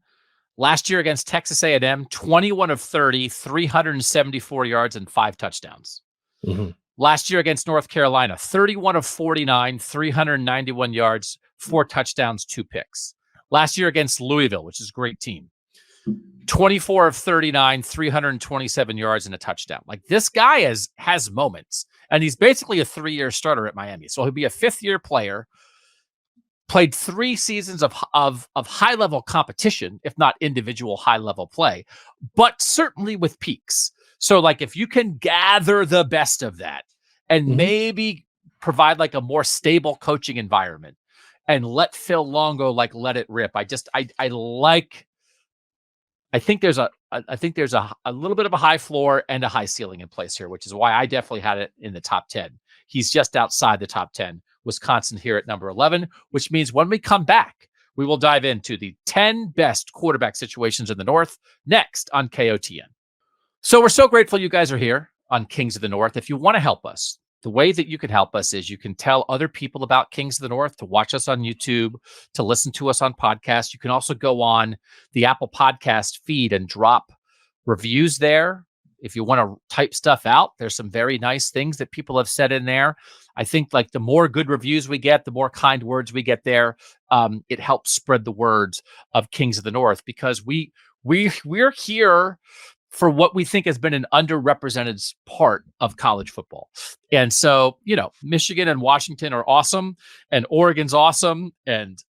Last year against Texas A&M, 21 of 30, 374 yards and 5 touchdowns. Mm-hmm. Last year against North Carolina, 31 of 49, 391 yards, 4 touchdowns, 2 picks. Last year against Louisville, which is a great team, 24 of 39, 327 yards and a touchdown. Like, this guy has moments, and he's basically a 3-year starter at Miami. So he'll be a 5th-year player, played 3 seasons of high-level competition, if not individual high-level play, but certainly with peaks. So, like, if you can gather the best of that and maybe provide like a more stable coaching environment and let Phil Longo like let it rip. I think there's a little bit of a high floor and a high ceiling in place here, which is why I definitely had it in the top 10. He's just outside the top 10. Wisconsin here at number 11, which means when we come back, we will dive into the 10 best quarterback situations in the North next on KOTN. So we're so grateful you guys are here on Kings of the North. If you want to help us, the way that you can help us is you can tell other people about Kings of the North, to watch us on YouTube, to listen to us on podcasts. You can also go on the Apple Podcast feed and drop reviews there. If you want to type stuff out, there's some very nice things that people have said in there. I think like the more good reviews we get, the more kind words we get there. It helps spread the words of Kings of the North, because we're here for what we think has been an underrepresented part of college football. And so, Michigan and Washington are awesome, and Oregon's awesome, and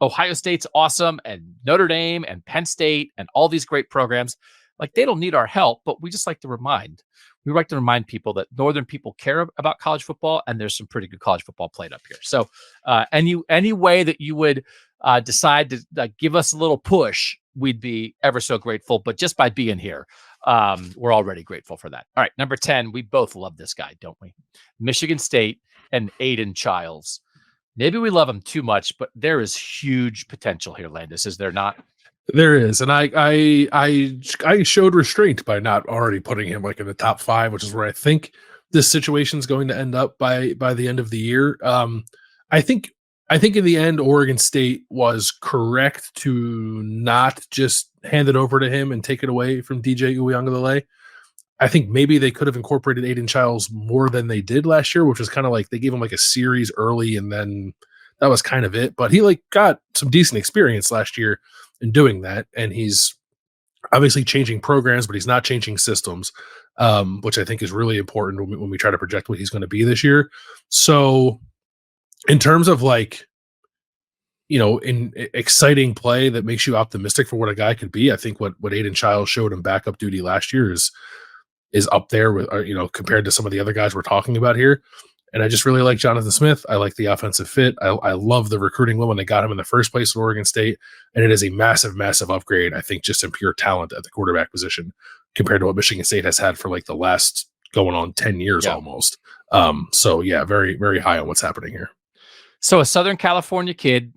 Ohio State's awesome, and Notre Dame and Penn State and all these great programs. Like, they don't need our help, but we just like to remind people that Northern people care about college football, and there's some pretty good college football played up here. So any way that you would decide to give us a little push, we'd be ever so grateful. But just by being here, we're already grateful for that. All right, number 10, we both love this guy, don't we? Michigan State and Aidan Chiles. Maybe we love him too much, but there is huge potential here, Landis, is there not? There is, and I showed restraint by not already putting him like in the top 5, which is where I think this situation is going to end up by the end of the year. I think in the end, Oregon State was correct to not just hand it over to him and take it away from DJ Uiagalelei. I think maybe they could have incorporated Aidan Chiles more than they did last year, which was kind of like they gave him like a series early, and then that was kind of it. But he like got some decent experience last year in doing that, and he's obviously changing programs, but he's not changing systems, which I think is really important when we try to project what he's going to be this year. So in terms of like, in exciting play that makes you optimistic for what a guy could be, I think what Aidan Chiles showed in backup duty last year is up there with, compared to some of the other guys we're talking about here. And I just really like Jonathan Smith. I like the offensive fit. I love the recruiting when they got him in the first place at Oregon State. And it is a massive, massive upgrade, I think, just in pure talent at the quarterback position compared to what Michigan State has had for like the last going on 10 years almost. So yeah, very, very high on what's happening here. So a Southern California kid,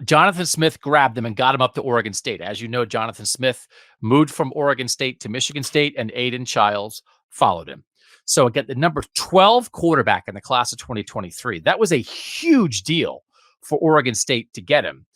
Jonathan Smith grabbed him and got him up to Oregon State. As you know, Jonathan Smith moved from Oregon State to Michigan State, and Aidan Chiles followed him. So again, the number 12 quarterback in the class of 2023, that was a huge deal for Oregon State to get him.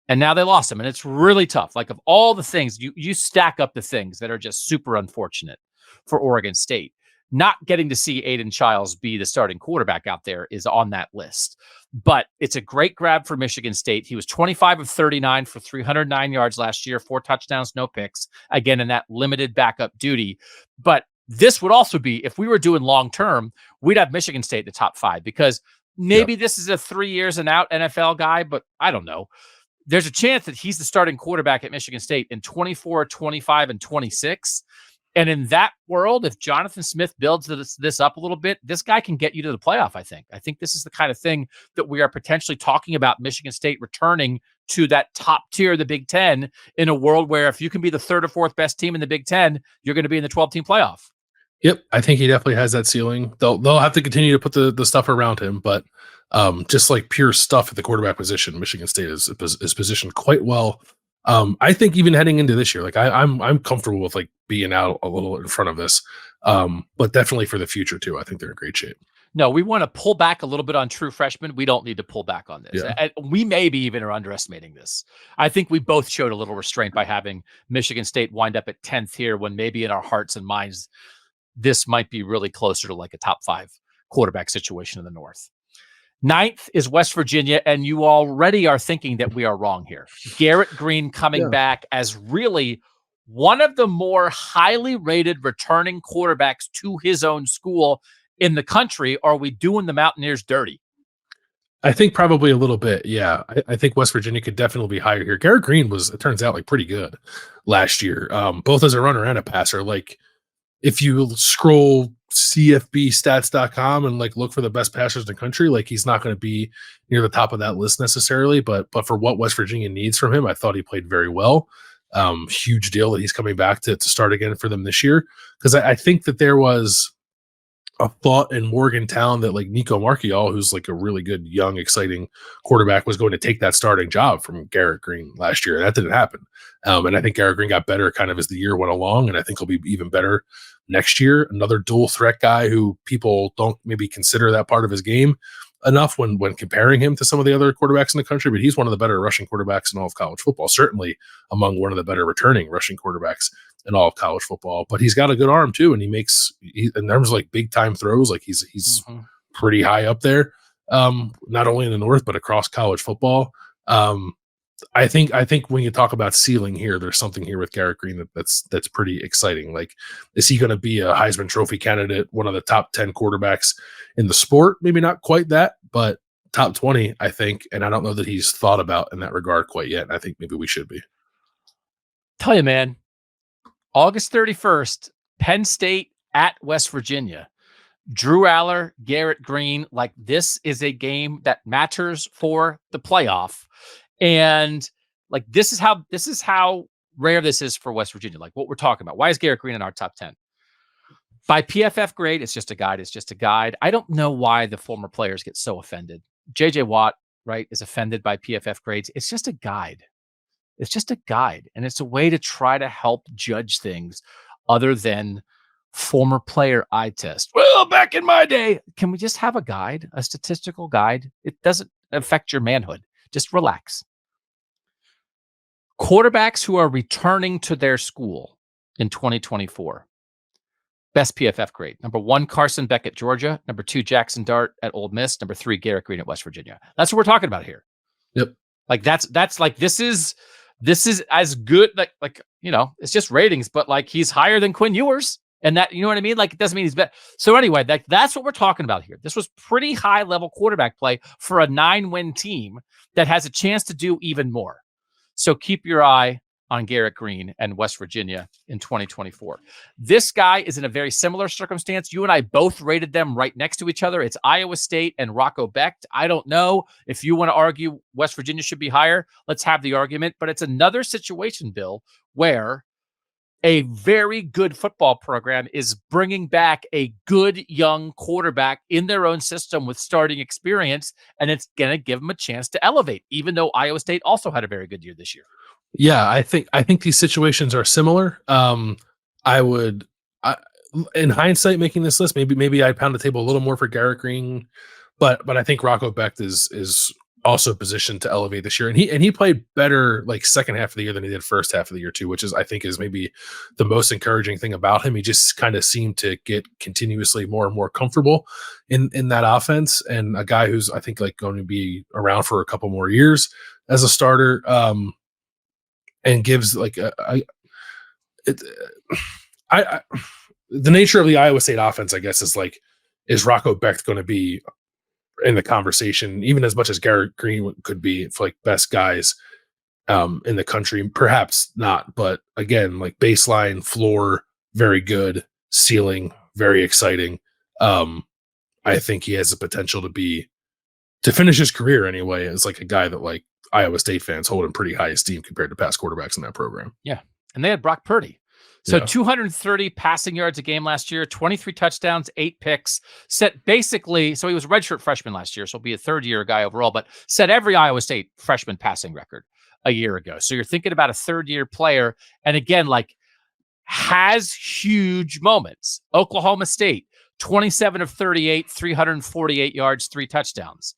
And now they lost him, and it's really tough. Like, of all the things, you stack up the things that are just super unfortunate for Oregon State. Not getting to see Aidan Chiles be the starting quarterback out there is on that list. But it's a great grab for Michigan State. He was 25 of 39 for 309 yards last year, 4 touchdowns, no picks, again, in that limited backup duty. But this would also be, if we were doing long-term, we'd have Michigan State in the top 5, because Maybe this is a 3 years and out NFL guy, but I don't know. There's a chance that he's the starting quarterback at Michigan State in 24, 25, and 26. And in that world, if Jonathan Smith builds this up a little bit, this guy can get you to the playoff, I think. I think this is the kind of thing that we are potentially talking about Michigan State returning to that top tier of the Big Ten in a world where if you can be the third or fourth best team in the Big Ten, you're going to be in the 12-team playoff. Yep, I think he definitely has that ceiling. They'll have to continue to put the stuff around him, but just like pure stuff at the quarterback position, Michigan State is positioned quite well. I think even heading into this year, like I'm comfortable with like being out a little in front of this, but definitely for the future too. I think they're in great shape. No, we want to pull back a little bit on true freshmen. We don't need to pull back on this. Yeah. And we maybe even are underestimating this. I think we both showed a little restraint by having Michigan State wind up at 10th here when maybe in our hearts and minds, this might be really closer to like a top 5 quarterback situation in the North. 9th is West Virginia, and you already are thinking that we are wrong here. Garrett Greene coming back as really one of the more highly rated returning quarterbacks to his own school in the country. Are we doing the Mountaineers dirty? I think probably a little bit. Yeah. I think West Virginia could definitely be higher here. Garrett Greene was, it turns out, like pretty good last year, both as a runner and a passer. Like if you scroll cfbstats.com and like look for the best passers in the country, like he's not going to be near the top of that list necessarily, but for what West Virginia needs from him, I thought he played very well. Huge deal that he's coming back to start again for them this year. Cause I think that there was a thought in Morgantown that like Nico Marchiol, who's like a really good, young, exciting quarterback, was going to take that starting job from Garrett Greene last year. That didn't happen. And I think Garrett Greene got better kind of as the year went along. And I think he'll be even better next year. Another dual threat guy who people don't maybe consider that part of his game enough when comparing him to some of the other quarterbacks in the country, but he's one of the better rushing quarterbacks in all of college football, certainly among one of the better returning rushing quarterbacks in all of college football. But he's got a good arm too, and he in terms of like big time throws, like he's pretty high up there, not only in the North but across college football. I think when you talk about ceiling here, there's something here with Garrett Greene that's pretty exciting. Like, is he going to be a Heisman Trophy candidate, one of the top 10 quarterbacks in the sport? Maybe not quite that, but top 20, I think. And I don't know that he's thought about in that regard quite yet. I think maybe we should be. Tell you, man, August 31st, Penn State at West Virginia. Drew Allar, Garrett Greene, like this is a game that matters for the playoff. And like this is how rare this is for West Virginia. Like what we're talking about. Why is Garrett Greene in our top 10? By PFF grade, it's just a guide. It's just a guide. I don't know why the former players get so offended. JJ Watt, right, is offended by PFF grades. It's just a guide. It's just a guide. And it's a way to try to help judge things other than former player eye test. Well, back in my day, can we just have a guide, a statistical guide? It doesn't affect your manhood. Just relax. Quarterbacks who are returning to their school in 2024. Best PFF grade. Number 1, Carson Becht at Georgia. Number 2, Jackson Dart at Ole Miss. Number 3, Garrett Greene at West Virginia. That's what we're talking about here. Yep. Like that's like this is as good, like you know, it's just ratings, but like he's higher than Quinn Ewers. And that, you know what I mean? Like, it doesn't mean he's better. So anyway, that's what we're talking about here. This was pretty high level quarterback play for a 9-win team that has a chance to do even more. So keep your eye on Garrett Greene and West Virginia in 2024. This guy is in a very similar circumstance. You and I both rated them right next to each other. It's Iowa State and Rocco Becht. I don't know if you want to argue West Virginia should be higher. Let's have the argument. But it's another situation, Bill, where a very good football program is bringing back a good young quarterback in their own system with starting experience, and it's going to give them a chance to elevate, even though Iowa State also had a very good year this year. Yeah, I think these situations are similar. In hindsight, making this list, maybe I'd pound the table a little more for Garrett Greene, but I think Rocco Becht is also positioned to elevate this year. And he played better like second half of the year than he did first half of the year too, which is, I think, is maybe the most encouraging thing about him. He just kind of seemed to get continuously more and more comfortable in that offense. And a guy who's, I think, like going to be around for a couple more years as a starter, and gives like the nature of the Iowa State offense, I guess, is Rocco Becht going to be in the conversation, even as much as Garrett Greene could be for like best guys in the country. Perhaps not, but again, like baseline, floor, very good, ceiling, very exciting. I think he has the potential to finish his career anyway as like a guy that like Iowa State fans hold in pretty high esteem compared to past quarterbacks in that program. Yeah. And they had Brock Purdy. So Yeah. 230 passing yards a game last year, 23 touchdowns, 8 picks, set basically, so he was a redshirt freshman last year, so he'll be a third-year guy overall, but set every Iowa State freshman passing record a year ago. So you're thinking about a third-year player, and again, like, has huge moments. Oklahoma State, 27 of 38, 348 yards, 3 touchdowns.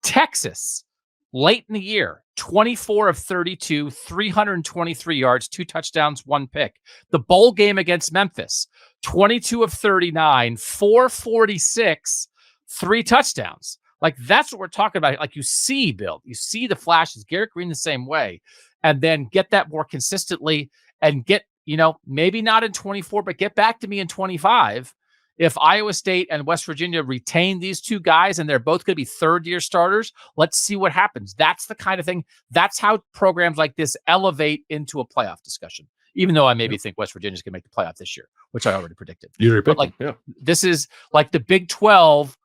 Texas, late in the year, 24 of 32, 323 yards, 2 touchdowns, 1 pick. The bowl game against Memphis, 22 of 39, 446, 3 touchdowns. Like, that's what we're talking about. Like, you see, Bill, you see the flashes. Garrett Greene the same way. And then get that more consistently and get, maybe not in 24, but get back to me in 25. If Iowa State and West Virginia retain these 2 guys and they're both going to be third-year starters, let's see what happens. That's the kind of thing. That's how programs like this elevate into a playoff discussion, even though I maybe think West Virginia's going to make the playoff this year, which I already predicted. This is like the Big 12.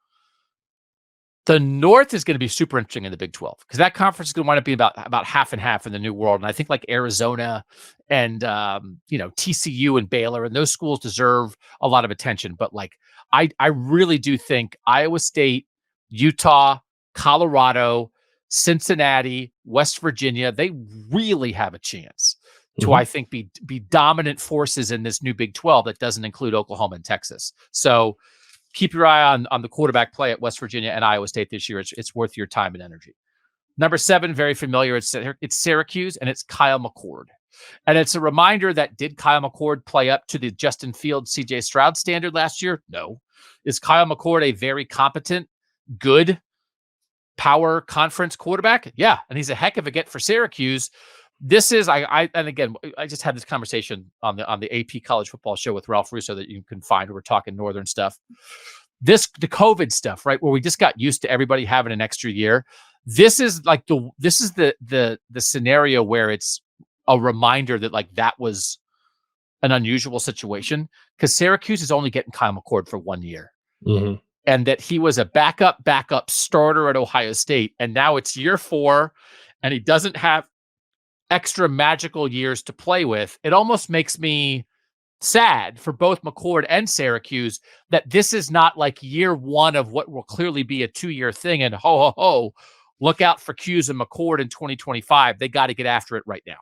The North is going to be super interesting in the Big 12 because that conference is going to wind up being about half and half in the new world. And I think like Arizona and, TCU and Baylor and those schools deserve a lot of attention. But like, I really do think Iowa State, Utah, Colorado, Cincinnati, West Virginia, they really have a chance to, I think, be dominant forces in this new Big 12 that doesn't include Oklahoma and Texas. So keep your eye on the quarterback play at West Virginia and Iowa State this year. It's worth your time and energy. Number 7, very familiar. It's Syracuse, and it's Kyle McCord. And it's a reminder that did Kyle McCord play up to the Justin Fields, CJ Stroud standard last year? No. Is Kyle McCord a very competent, good power conference quarterback? Yeah. And he's a heck of a get for Syracuse. This is, and again, I just had this conversation on the AP College Football Show with Ralph Russo that you can find. We're talking Northern stuff. The COVID stuff, right? Where we just got used to everybody having an extra year. This is like the scenario where it's a reminder that like that was an unusual situation because Syracuse is only getting Kyle McCord for 1 year. Mm-hmm. And that he was a backup starter at Ohio State. And now it's year 4 and he doesn't have extra magical years to play with. It almost makes me sad for both McCord and Syracuse that this is not like year 1 of what will clearly be a 2-year thing. And look out for Hughes and McCord in 2025. They got to get after it right now.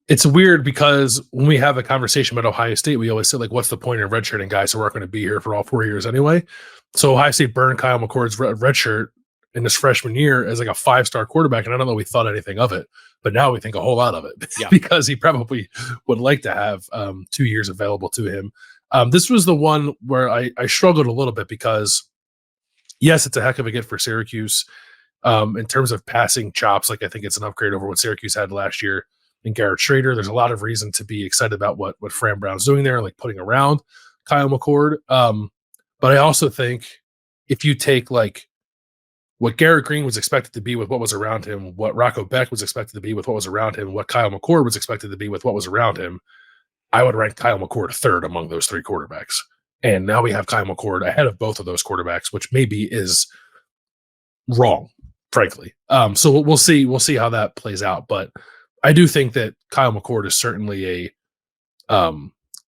It's weird because when we have a conversation about Ohio State, we always say, like, what's the point of redshirting guys who aren't going to be here for all 4 years anyway? So Ohio State burned Kyle McCord's redshirt in his freshman year as like a 5-star quarterback. And I don't know we thought anything of it, but now we think a whole lot of it because he probably would like to have 2 years available to him. This was the one where I struggled a little bit because, yes, it's a heck of a get for Syracuse. In terms of passing chops, like I think it's an upgrade over what Syracuse had last year in Garrett Schrader. There's a lot of reason to be excited about what Fran Brown's doing there, like putting around Kyle McCord. But I also think if you take like what Garrett Greene was expected to be with what was around him, what Rocco Becht was expected to be with what was around him, what Kyle McCord was expected to be with what was around him, I would rank Kyle McCord 3rd among those 3 quarterbacks. And now we have Kyle McCord ahead of both of those quarterbacks, which maybe is wrong, frankly. So we'll see how that plays out. But I do think that Kyle McCord is certainly a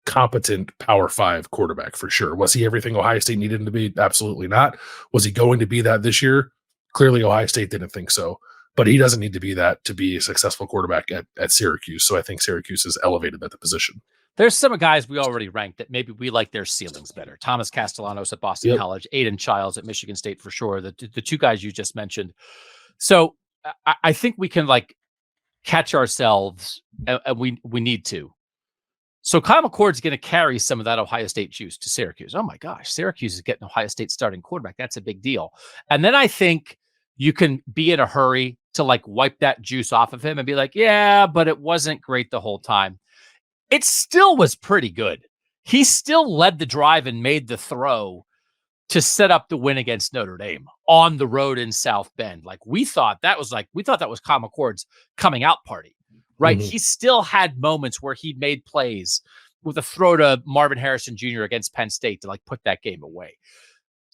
competent Power 5 quarterback for sure. Was he everything Ohio State needed him to be? Absolutely not. Was he going to be that this year? Clearly, Ohio State didn't think so. But he doesn't need to be that to be a successful quarterback at Syracuse. So I think Syracuse is elevated at the position. There's some guys we already ranked that maybe we like their ceilings better. Thomas Castellanos at Boston College, Aidan Chiles at Michigan State for sure. The 2 guys you just mentioned. So I think we can like catch ourselves, and we need to. So Kyle McCord's going to carry some of that Ohio State juice to Syracuse. Oh my gosh, Syracuse is getting Ohio State starting quarterback. That's a big deal. And then I think you can be in a hurry to like wipe that juice off of him and be like, yeah, but it wasn't great the whole time. It still was pretty good. He still led the drive and made the throw to set up the win against Notre Dame on the road in South Bend. We thought that was Kyle McCord's coming out party, right? Mhm. He still had moments where he made plays with a throw to Marvin Harrison Jr. against Penn State to put that game away.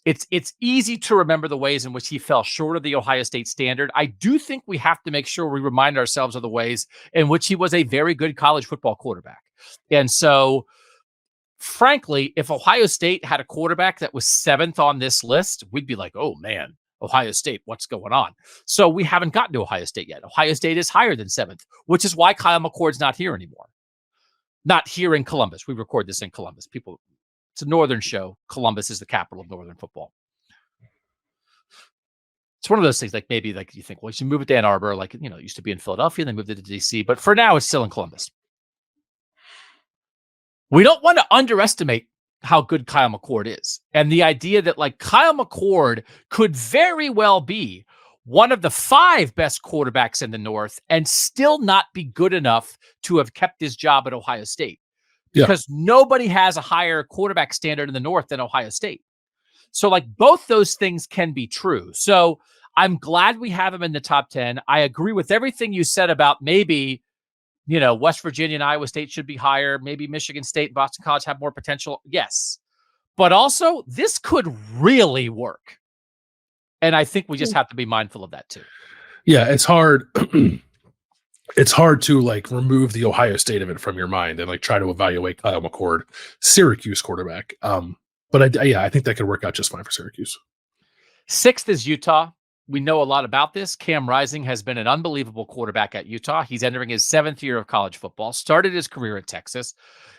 It's easy to remember the ways in which he fell short of the Ohio State standard. I do think we have to make sure we remind ourselves of the ways in which he was a very good college football quarterback. And so, frankly, if Ohio State had a quarterback that was 7th on this list, we'd be like, oh man, Ohio State, what's going on? So we haven't gotten to Ohio State yet. Ohio State is higher than 7th, which is why Kyle McCord's not here anymore. Not here in Columbus. We record this in Columbus. It's a northern show. Columbus is the capital of northern football. It's one of those things maybe you think, well, you should move it to Ann Arbor. It used to be in Philadelphia, they moved it to DC, but for now it's still in Columbus. We don't want to underestimate how good Kyle McCord is. And the idea that Kyle McCord could very well be one of the 5 best quarterbacks in the North and still not be good enough to have kept his job at Ohio State. Because nobody has a higher quarterback standard in the North than Ohio State. So both those things can be true. So I'm glad we have him in the top 10. I agree with everything you said about maybe, West Virginia and Iowa State should be higher. Maybe Michigan State and Boston College have more potential. Yes. But also, this could really work. And I think we just have to be mindful of that too. Yeah, it's hard. It's hard to remove the Ohio State of it from your mind and try to evaluate Kyle McCord, Syracuse quarterback. But I think that could work out just fine for Syracuse. 6th is Utah. We know a lot about this. Cam Rising has been an unbelievable quarterback at Utah. He's entering his 7th year of college football, started his career at Texas.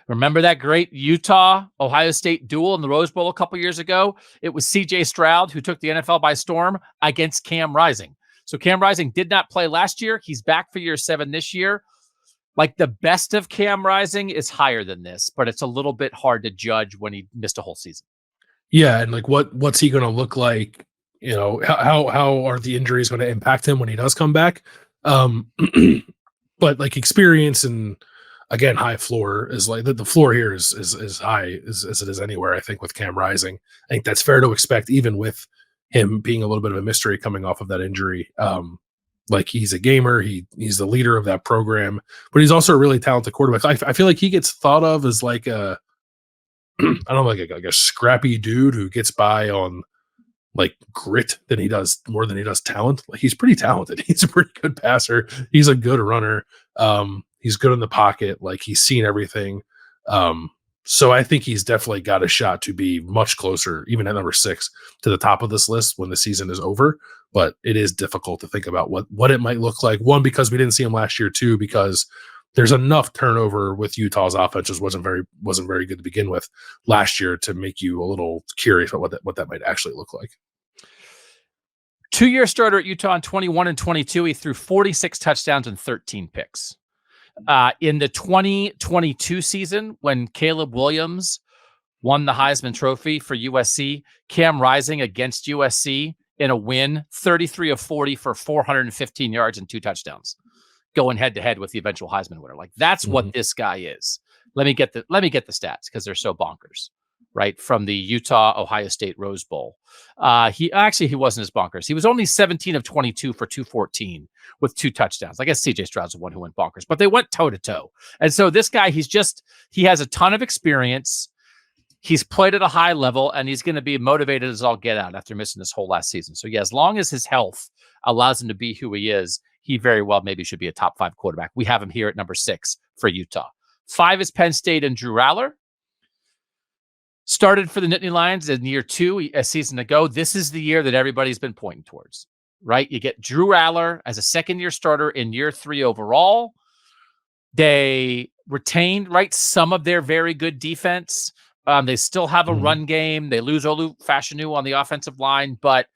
Remember that great Utah-Ohio State duel in the Rose Bowl a couple years ago? It was C.J. Stroud who took the NFL by storm against Cam Rising. So Cam Rising did not play last year. He's back for year 7 this year. The best of Cam Rising is higher than this, but it's a little bit hard to judge when he missed a whole season. Yeah, and what's he going to look like? How are the injuries going to impact him when he does come back? But experience and again, high floor is the floor here is high as it is anywhere. I think with Cam Rising, I think that's fair to expect, even with him being a little bit of a mystery coming off of that injury. He's a gamer, he's the leader of that program, but he's also a really talented quarterback. I feel like he gets thought of as I don't know, a scrappy dude who gets by on grit than he does more than he does talent. He's pretty talented. He's a pretty good passer. He's a good runner. He's good in the pocket. He's seen everything. So I think he's definitely got a shot to be much closer, even at number 6, to the top of this list when the season is over. But it is difficult to think about what it might look like. 1, because we didn't see him last year. 2, because there's enough turnover with Utah's offense, which wasn't very good to begin with last year, to make you a little curious about what that might actually look like. 2-year starter at Utah in 21 and 22. He threw 46 touchdowns and 13 picks. In the 2022 season, when Caleb Williams won the Heisman Trophy for USC, Cam Rising against USC in a win, 33 of 40 for 415 yards and 2 touchdowns, going head to head with the eventual Heisman winner. That's what this guy is. Let me get the stats because they're so bonkers. Right, from the Utah-Ohio State Rose Bowl. He wasn't as bonkers. He was only 17 of 22 for 214 with 2 touchdowns. I guess C.J. Stroud's the one who went bonkers, but they went toe-to-toe. And so this guy, he has a ton of experience. He's played at a high level, and he's going to be motivated as all get out after missing this whole last season. So, yeah, as long as his health allows him to be who he is, he very well maybe should be a top 5 quarterback. We have him here at number 6 for Utah. 5 is Penn State and Drew Allar. Started for the Nittany Lions in year 2, a season ago. This is the year that everybody's been pointing towards, right? You get Drew Allar as a second-year starter in year 3 overall. They retained, some of their very good defense. They still have a run game. They lose Olu Fashanu on the offensive line, but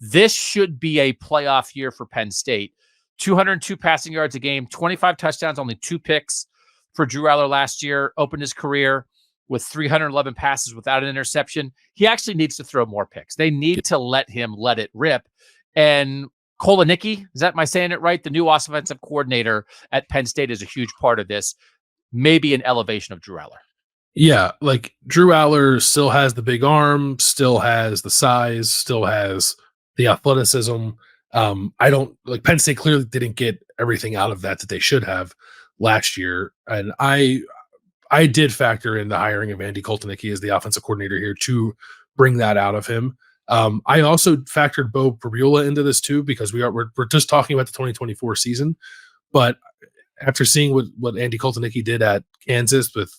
this should be a playoff year for Penn State. 202 passing yards a game, 25 touchdowns, only 2 picks for Drew Allar last year. Opened his career with 311 passes without an interception. He actually needs to throw more picks. They need to let him let it rip. And Kolanicki, am I saying it right? The new offensive coordinator at Penn State is a huge part of this. Maybe an elevation of Drew Allar. Yeah, like Drew Allar still has the big arm, still has the size, still has the athleticism. I don't like Penn State clearly didn't get everything out of that they should have last year, and I did factor in the hiring of Andy Koltenicki as the offensive coordinator here to bring that out of him. I also factored Beau Pribula into this too because we're just talking about the 2024 season, but after seeing what Andy Koltenicki did at Kansas with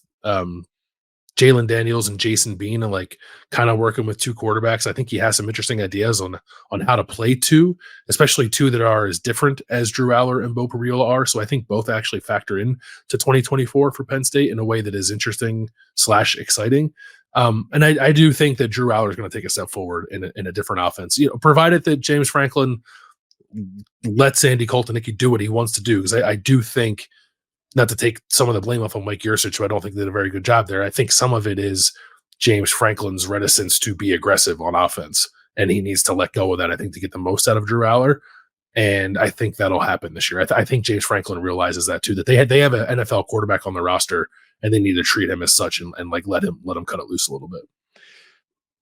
Jalen Daniels and Jason Bean and like kind of working with two quarterbacks, I think he has some interesting ideas on how to play two, especially two that are as different as Drew Allar and Beau Pribula are. So I think both actually factor in to 2024 for Penn State in a way that is interesting / exciting. And I do think that Drew Allar is going to take a step forward in a different offense, provided that James Franklin lets Andy Koltenicki do what he wants to do. Because I do think, not to take some of the blame off on Mike Yurcich, who I don't think did a very good job there. I think some of it is James Franklin's reticence to be aggressive on offense, and he needs to let go of that, I think, to get the most out of Drew Allar. And I think that'll happen this year. I think James Franklin realizes that too, that they have an NFL quarterback on the roster, and they need to treat him as such and like let him cut it loose a little bit.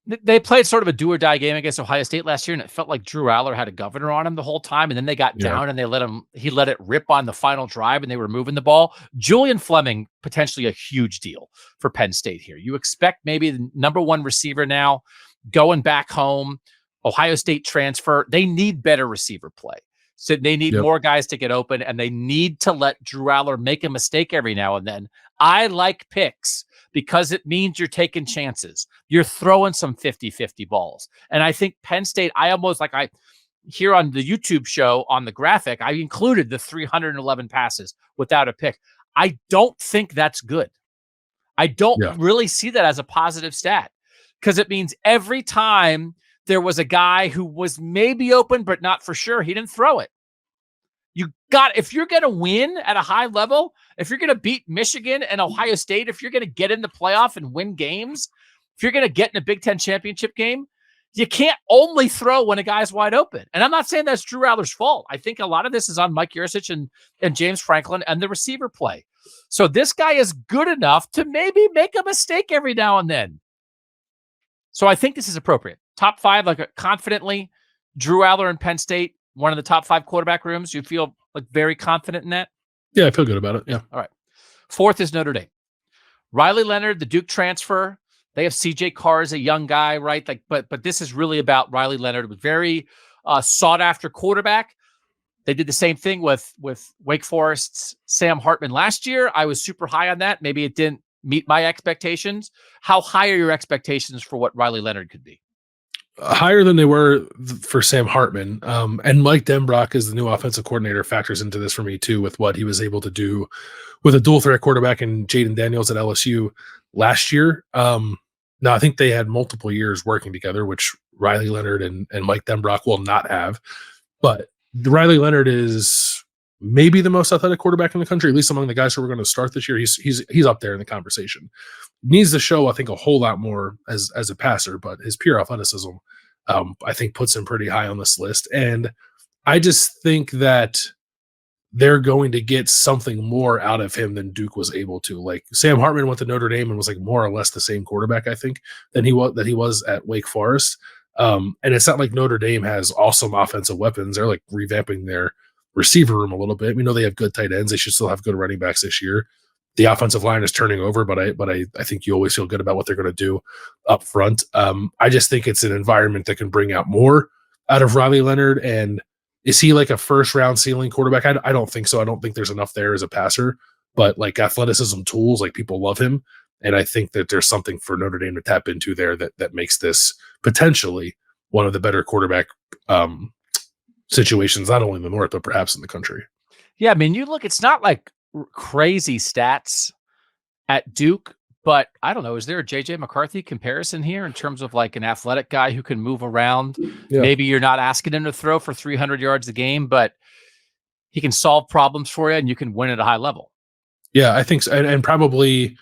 They played sort of a do or die game against Ohio State last year, and it felt like Drew Allar had a governor on him the whole time. And then they got down and he let it rip on the final drive and they were moving the ball. Julian Fleming, potentially a huge deal for Penn State here. You expect maybe the number one receiver now going back home, Ohio State transfer. They need better receiver play. So they need more guys to get open, and they need to let Drew Allar make a mistake every now and then. I like picks because it means you're taking chances. You're throwing some 50-50 balls. And I think Penn State, I here on the YouTube show on the graphic, I included the 311 passes without a pick. I don't think that's good. I don't really see that as a positive stat because it means every time there was a guy who was maybe open, but not for sure, he didn't throw it. If you're going to win at a high level, if you're going to beat Michigan and Ohio State, if you're going to get in the playoff and win games, if you're going to get in a Big Ten championship game, you can't only throw when a guy's wide open. And I'm not saying that's Drew Allar's fault. I think a lot of this is on Mike Yurcich and James Franklin and the receiver play. So this guy is good enough to maybe make a mistake every now and then. So I think this is appropriate. Top 5, like confidently, Drew Allar and Penn State, one of the top 5 quarterback rooms. You feel like very confident in that? Yeah, I feel good about it. Yeah. All right. 4th is Notre Dame. Riley Leonard, the Duke transfer. They have CJ Carr as a young guy, right? Like, but this is really about Riley Leonard, a very sought after quarterback. They did the same thing with Wake Forest's Sam Hartman last year. I was super high on that. Maybe it didn't meet my expectations. How high are your expectations for what Riley Leonard could be? Higher than they were for Sam Hartman. And Mike Denbrock as the new offensive coordinator factors into this for me too, with what he was able to do with a dual threat quarterback and Jaden Daniels at LSU last year. Now I think they had multiple years working together, which Riley Leonard and Mike Denbrock will not have. But Riley Leonard is maybe the most athletic quarterback in the country, at least among the guys who are going to start this year. He's up there in the conversation. Needs to show, I think, a whole lot more as a passer, but his pure athleticism, I think, puts him pretty high on this list. And I just think that they're going to get something more out of him than Duke was able to. Like Sam Hartman went to Notre Dame and was like more or less the same quarterback, I think, than he was at Wake Forest. And it's not like Notre Dame has awesome offensive weapons. They're like revamping their receiver room a little bit. We know they have good tight ends. They should still have good running backs this year. The offensive line is turning over, but I think you always feel good about what they're going to do up front. I just think it's an environment that can bring out more out of Riley Leonard. And is he like a first round ceiling quarterback? I don't think so. I don't think there's enough there as a passer, but like athleticism tools, like people love him. And I think that there's something for Notre Dame to tap into there that makes this potentially one of the better quarterback situations, not only in the North, but perhaps in the country. Yeah. I mean, it's not like crazy stats at Duke, but I don't know. Is there a JJ McCarthy comparison here in terms of like an athletic guy who can move around? Yeah. Maybe you're not asking him to throw for 300 yards a game, but he can solve problems for you and you can win at a high level. Yeah, I think so. And probably,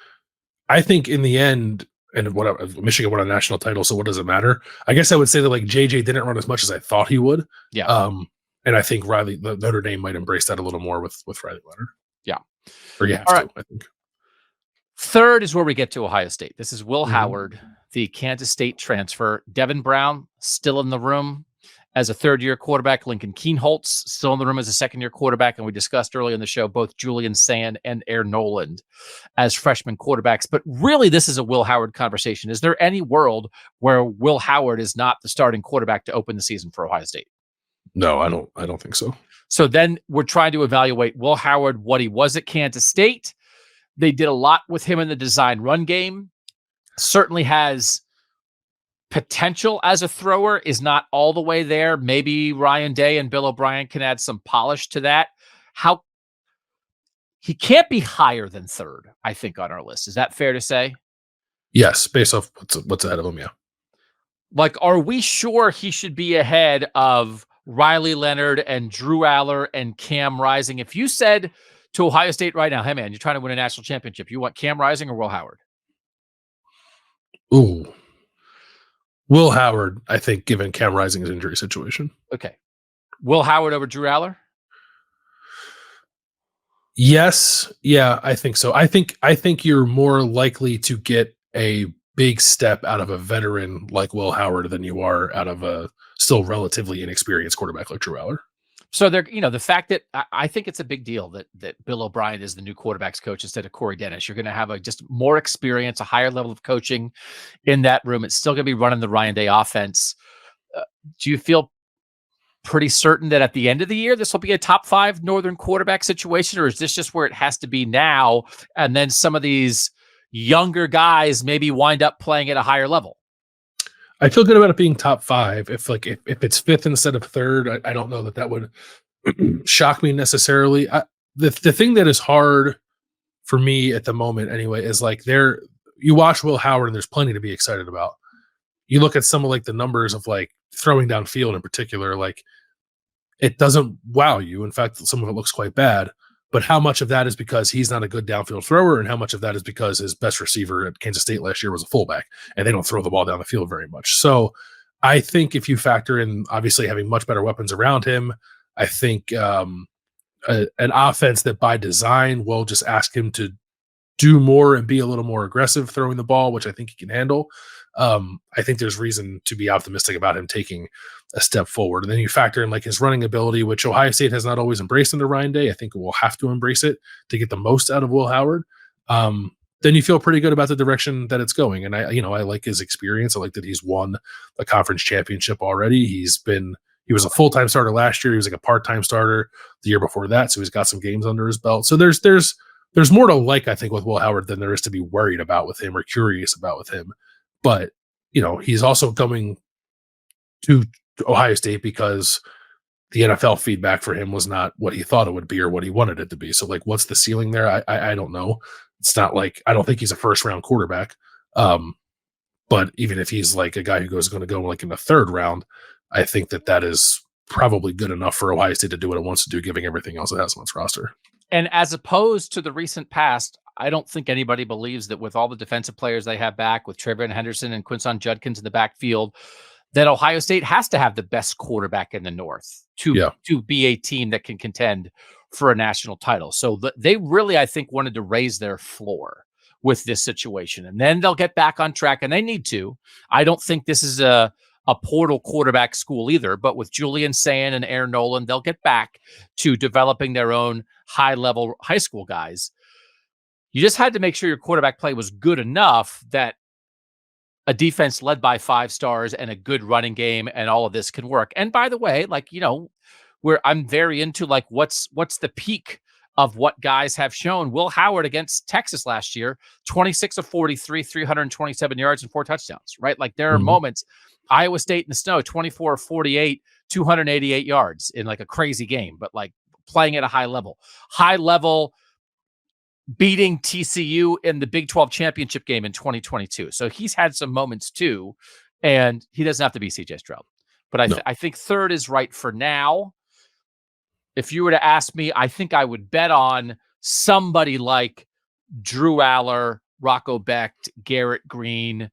I think in the end, and whatever, Michigan won a national title, so what does it matter? I guess I would say that like JJ didn't run as much as I thought he would. Yeah. And I think Notre Dame might embrace that a little more with Riley Leonard. Yeah. Or you have All to, right. I think. Third is where we get to Ohio State. This is Will Mhm. Howard, the Kansas State transfer. Devin Brown still in the room as a third-year quarterback. Lincoln Keenholz still in the room as a second-year quarterback. And we discussed earlier in the show both Julian Sand and Aaron Noland as freshman quarterbacks. But really, this is a Will Howard conversation. Is there any world where Will Howard is not the starting quarterback to open the season for Ohio State? No, I don't think so. So then we're trying to evaluate Will Howard, what he was at Kansas State. They did a lot with him in the design run game. Certainly has potential as a thrower, is not all the way there. Maybe Ryan Day and Bill O'Brien can add some polish to that. He can't be higher than third, I think, on our list. Is that fair to say? Yes, based off what's ahead of him, yeah. Like, are we sure he should be ahead of Riley Leonard and Drew Allar and Cam Rising? If you said to Ohio State right now, hey, man, you're trying to win a national championship, you want Cam Rising or Will Howard? Ooh. Will Howard, I think, given Cam Rising's injury situation. Okay. Will Howard over Drew Allar? Yes. Yeah, I think so. I think you're more likely to get a big step out of a veteran like Will Howard than you are out of a still relatively inexperienced quarterback like Drew Allar. So the fact that I think it's a big deal that Bill O'Brien is the new quarterback's coach instead of Corey Dennis. You're going to have just more experience, a higher level of coaching in that room. It's still going to be running the Ryan Day offense. Do you feel pretty certain that at the end of the year, this will be a top 5 Northern quarterback situation, or is this just where it has to be now? And then some of these younger guys maybe wind up playing at a higher level. I feel good about it being top 5. If it's 5th instead of 3rd, I don't know that would shock me necessarily. The thing that is hard for me at the moment anyway is like you watch Will Howard and there's plenty to be excited about. You look at some of like the numbers of like throwing downfield in particular, like it doesn't wow you. In fact, some of it looks quite bad. But how much of that is because he's not a good downfield thrower, and how much of that is because his best receiver at Kansas State last year was a fullback, and they don't throw the ball down the field very much. So I think if you factor in obviously having much better weapons around him, I think an offense that by design will just ask him to do more and be a little more aggressive throwing the ball, which I think he can handle. I think there's reason to be optimistic about him taking a step forward. And then you factor in like his running ability, which Ohio State has not always embraced under Ryan Day. I think we'll have to embrace it to get the most out of Will Howard. Then you feel pretty good about the direction that it's going. And I like his experience. I like that he's won a conference championship already. He was a full-time starter last year. He was like a part-time starter the year before that. So he's got some games under his belt. So there's more to like, I think, with Will Howard than there is to be worried about with him or curious about with him. But, he's also coming to Ohio State because the NFL feedback for him was not what he thought it would be or what he wanted it to be. So, like, what's the ceiling there? I don't know. It's not like I don't think he's a first-round quarterback. But even if he's like a guy who's going to go like in the 3rd round, I think that is probably good enough for Ohio State to do what it wants to do, giving everything else it has on its roster. And as opposed to the recent past, I don't think anybody believes that with all the defensive players they have back, with Trevor Henderson and Quinson Judkins in the backfield, that Ohio State has to have the best quarterback in the North to be a team that can contend for a national title. So they really, I think, wanted to raise their floor with this situation. And then they'll get back on track, and they need to. I don't think this is a portal quarterback school either, but with Julian Sand and Aaron Noland, they'll get back to developing their own high-level high school guys. You just had to make sure your quarterback play was good enough that a defense led by 5 stars and a good running game and all of this can work. And by the way, where I'm very into like what's the peak of what guys have shown. Will Howard against Texas last year, 26 of 43, 327 yards and 4 touchdowns, right? Like there are moments. Iowa State in the snow, 24 of 48, 288 yards in like a crazy game, but like playing at a high level, beating TCU in the Big 12 championship game in 2022. So he's had some moments too, and he doesn't have to be CJ Stroud. But I think 3rd is right for now. If you were to ask me, I think I would bet on somebody like Drew Allar, Rocco Becht, Garrett Greene,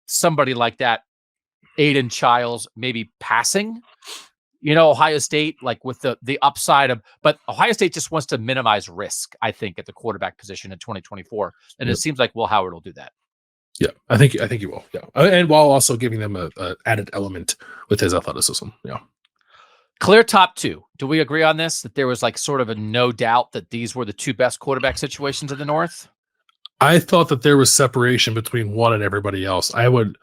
somebody like that, Aidan Chiles, maybe passing. Ohio State, like with the upside of, but Ohio State just wants to minimize risk, I think, at the quarterback position in 2024. And It seems like Will Howard will do that. Yeah, I think he will. Yeah, and while also giving them a added element with his athleticism. Yeah, clear top two. Do we agree on this? That there was like sort of a no doubt that these were the two best quarterback situations in the North? I thought that there was separation between one and everybody else. I don't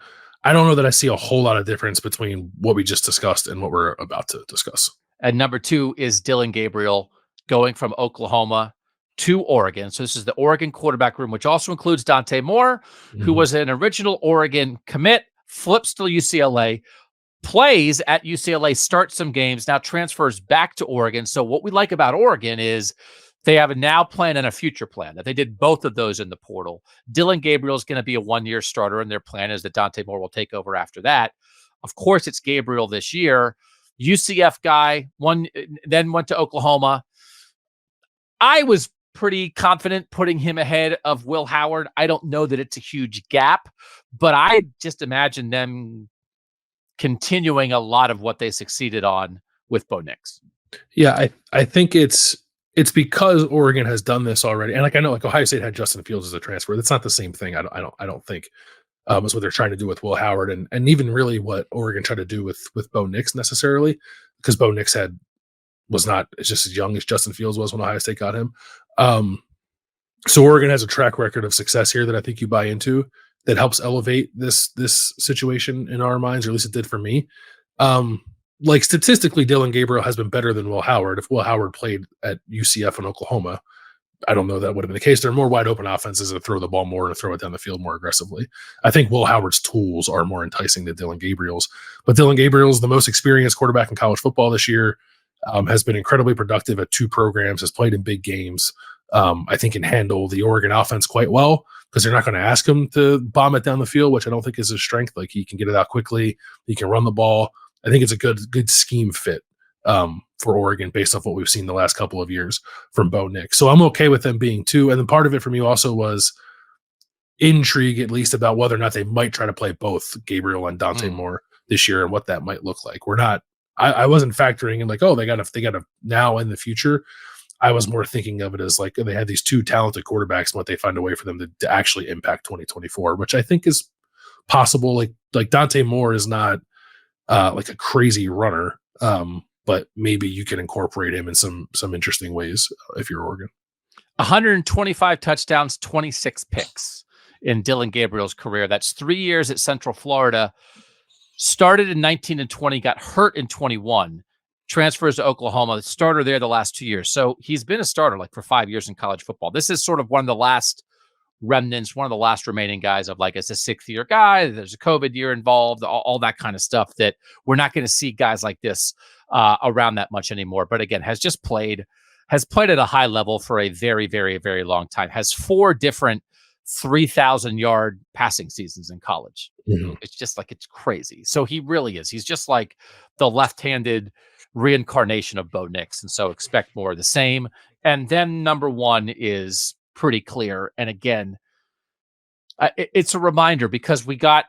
know that I see a whole lot of difference between what we just discussed and what we're about to discuss. And number two is Dillon Gabriel going from Oklahoma to Oregon. So this is the Oregon quarterback room, which also includes Dante Moore, who was an original Oregon commit, flips to UCLA, plays at UCLA, starts some games, now transfers back to Oregon. So what we like about Oregon is they have a now plan and a future plan, that they did both of those in the portal. Dillon Gabriel is going to be a one-year starter, and their plan is that Dante Moore will take over after that. Of course, it's Gabriel this year. UCF guy, then went to Oklahoma. I was pretty confident putting him ahead of Will Howard. I don't know that it's a huge gap, but I just imagine them continuing a lot of what they succeeded on with Bo Nix. Yeah, I think it's because Oregon has done this already, and I know Ohio State had Justin Fields as a transfer. That's not the same thing. I don't think is what they're trying to do with Will Howard, and even really what Oregon tried to do with Bo Nix necessarily, because Bo Nix was not just as young as Justin Fields was when Ohio State got him. So Oregon has a track record of success here that I think you buy into, that helps elevate this situation in our minds, or at least it did for me. Statistically, Dillon Gabriel has been better than Will Howard. If Will Howard played at UCF in Oklahoma, I don't know that would have been the case. There are more wide open offenses that throw the ball more and throw it down the field more aggressively. I think Will Howard's tools are more enticing than Dillon Gabriel's, but Dillon Gabriel's the most experienced quarterback in college football this year. Has been incredibly productive at two programs, has played in big games. I think can handle the Oregon offense quite well, because they're not going to ask him to bomb it down the field, which I don't think is his strength. Like, he can get it out quickly. He can run the ball. I think it's a good scheme fit for Oregon based off what we've seen the last couple of years from Bo Nix. So I'm okay with them being two. And then part of it for me also was intrigue, at least, about whether or not they might try to play both Gabriel and Dante Moore this year and what that might look like. I wasn't factoring in like, oh, they got to now in the future. I was more thinking of it as like they had these two talented quarterbacks and what they find a way for them to actually impact 2024, which I think is possible. Like Dante Moore is not like a crazy runner, but maybe you can incorporate him in some interesting ways if you're Oregon. 125 touchdowns, 26 picks in Dillon Gabriel's career. That's 3 years at Central Florida. Started in 19 and 20, got hurt in 21, transfers to Oklahoma, the starter there the last 2 years. So he's been a starter like for 5 years in college football. This is sort of one of the last remnants, one of the last remaining guys of like, it's a 6th-year guy. There's a COVID year involved, all that kind of stuff that we're not going to see guys like this around that much anymore. But again, has played at a high level for a very, very, very long time. Has 4 different 3,000-yard passing seasons in college. Mm-hmm. It's just like, it's crazy. So he really is. He's just like the left-handed reincarnation of Bo Nix. And so expect more of the same. And then number one is pretty clear. And again, it's a reminder, because we got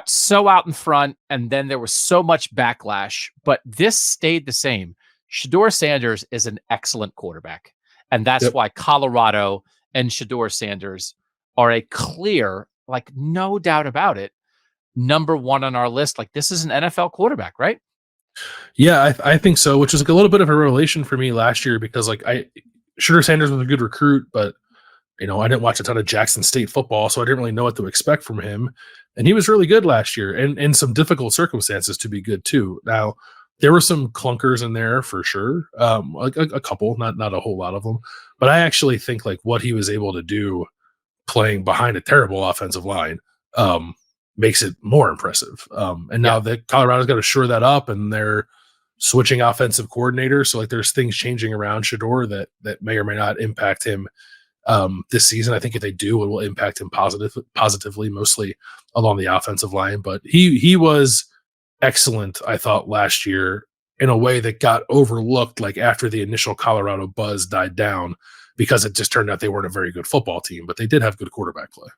so out in front and then there was so much backlash, but this stayed the same. Shedeur Sanders is an excellent quarterback. And that's why Colorado and Shedeur Sanders are a clear, like, no doubt about it, number one on our list. Like, this is an NFL quarterback, right? Yeah, I think so, which was like a little bit of a revelation for me last year, because Shedeur Sanders was a good recruit, but I didn't watch a ton of Jackson State football, so I didn't really know what to expect from him. And he was really good last year, and in some difficult circumstances to be good too. Now, there were some clunkers in there for sure, like a couple, not a whole lot of them. But I actually think like what he was able to do playing behind a terrible offensive line makes it more impressive. And now that Colorado's got to shore that up, and they're switching offensive coordinators. So like there's things changing around Shedeur that may or may not impact him this season. I think if they do, it will impact him positively, mostly along the offensive line. But he was excellent, I thought, last year in a way that got overlooked, like after the initial Colorado buzz died down, because it just turned out they weren't a very good football team, but they did have good quarterback play.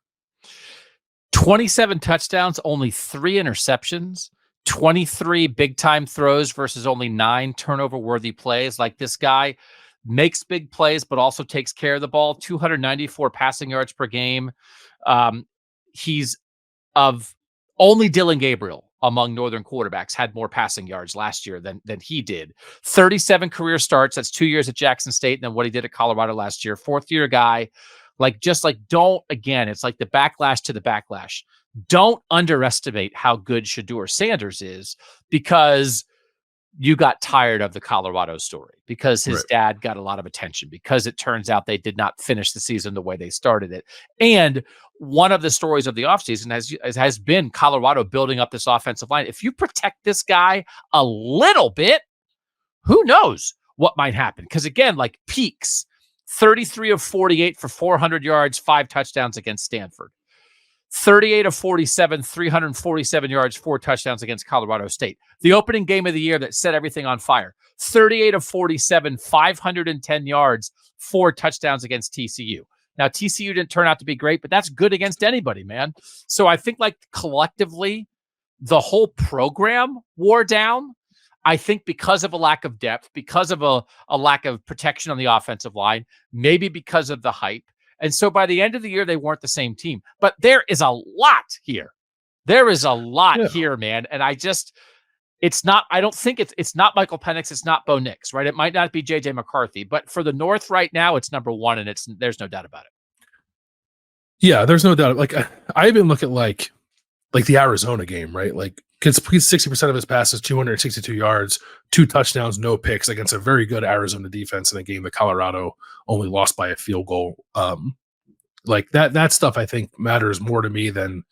27 touchdowns, only 3 interceptions, 23 big time throws versus only 9 turnover worthy plays. Like, this guy makes big plays, but also takes care of the ball. 294 passing yards per game. He's of only Dillon Gabriel among Northern quarterbacks had more passing yards last year than he did. 37 career starts. That's 2 years at Jackson State, and then what he did at Colorado last year. 4th-year guy. Don't, again, it's like the backlash to the backlash. Don't underestimate how good Shedeur Sanders is, because you got tired of the Colorado story, because his dad got a lot of attention, because it turns out they did not finish the season the way they started it. And one of the stories of the offseason has been Colorado building up this offensive line. If you protect this guy a little bit, who knows what might happen? Because, again, like, Peaks, 33 of 48 for 400 yards, 5 touchdowns against Stanford. 38 of 47, 347 yards, 4 touchdowns against Colorado State. The opening game of the year that set everything on fire. 38 of 47, 510 yards, 4 touchdowns against TCU. Now, TCU didn't turn out to be great, but that's good against anybody, man. So I think, like, collectively, the whole program wore down. I think because of a lack of depth, because of a lack of protection on the offensive line, maybe because of the hype. And so by the end of the year, they weren't the same team. But there is a lot here. There is a lot here, man. And I don't think it's not Michael Penix. It's not Bo Nix, right? It might not be JJ McCarthy, but for the North right now, it's number one, and there's no doubt about it. Yeah, there's no doubt. Like, I even look at like the Arizona game, right? Like, completes 60% of his passes, 262 yards, 2 touchdowns, no picks against a very good Arizona defense in a game that Colorado only lost by a field goal. Like that stuff, I think, matters more to me than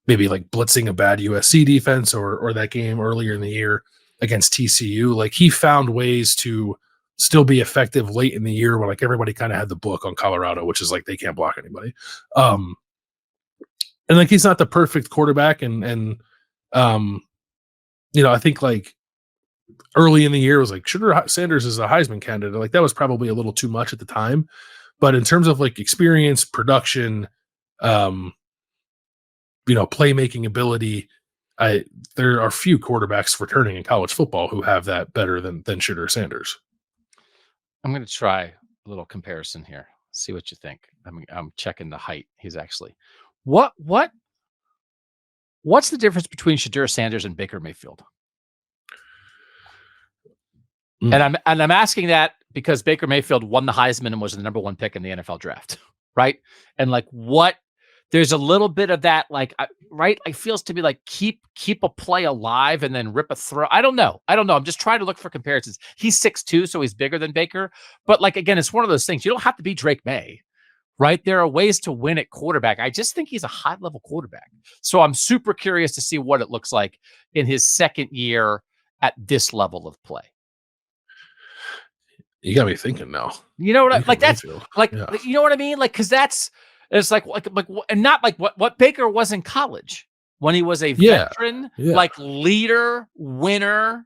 maybe like blitzing a bad USC defense or that game earlier in the year against TCU. Like, he found ways to still be effective late in the year when, like, everybody kind of had the book on Colorado, which is like they can't block anybody. And like, he's not the perfect quarterback, and I think, like, early in the year it was like, Shedeur Sanders is a Heisman candidate. Like, that was probably a little too much at the time. But in terms of, like, experience, production, playmaking ability, there are few quarterbacks returning in college football who have that better than Shedeur Sanders. I'm going to try a little comparison here. See what you think. I'm checking the height. He's actually what's the difference between Shedeur Sanders and Baker Mayfield? And I'm asking that because Baker Mayfield won the Heisman and was the number 1 pick in the NFL draft, right? And like, there's a little bit of that, like, right? It feels to be like keep a play alive and then rip a throw. I don't know. I'm just trying to look for comparisons. He's 6'2", so he's bigger than Baker. But, like, again, it's one of those things. You don't have to be Drake May, right? There are ways to win at quarterback. I just think he's a high-level quarterback. So I'm super curious to see what it looks like in his second year at this level of play. You got me thinking now. You know what? You know what I mean? Like, because it's like, and not like what Baker was in college when he was a veteran, like, leader, winner,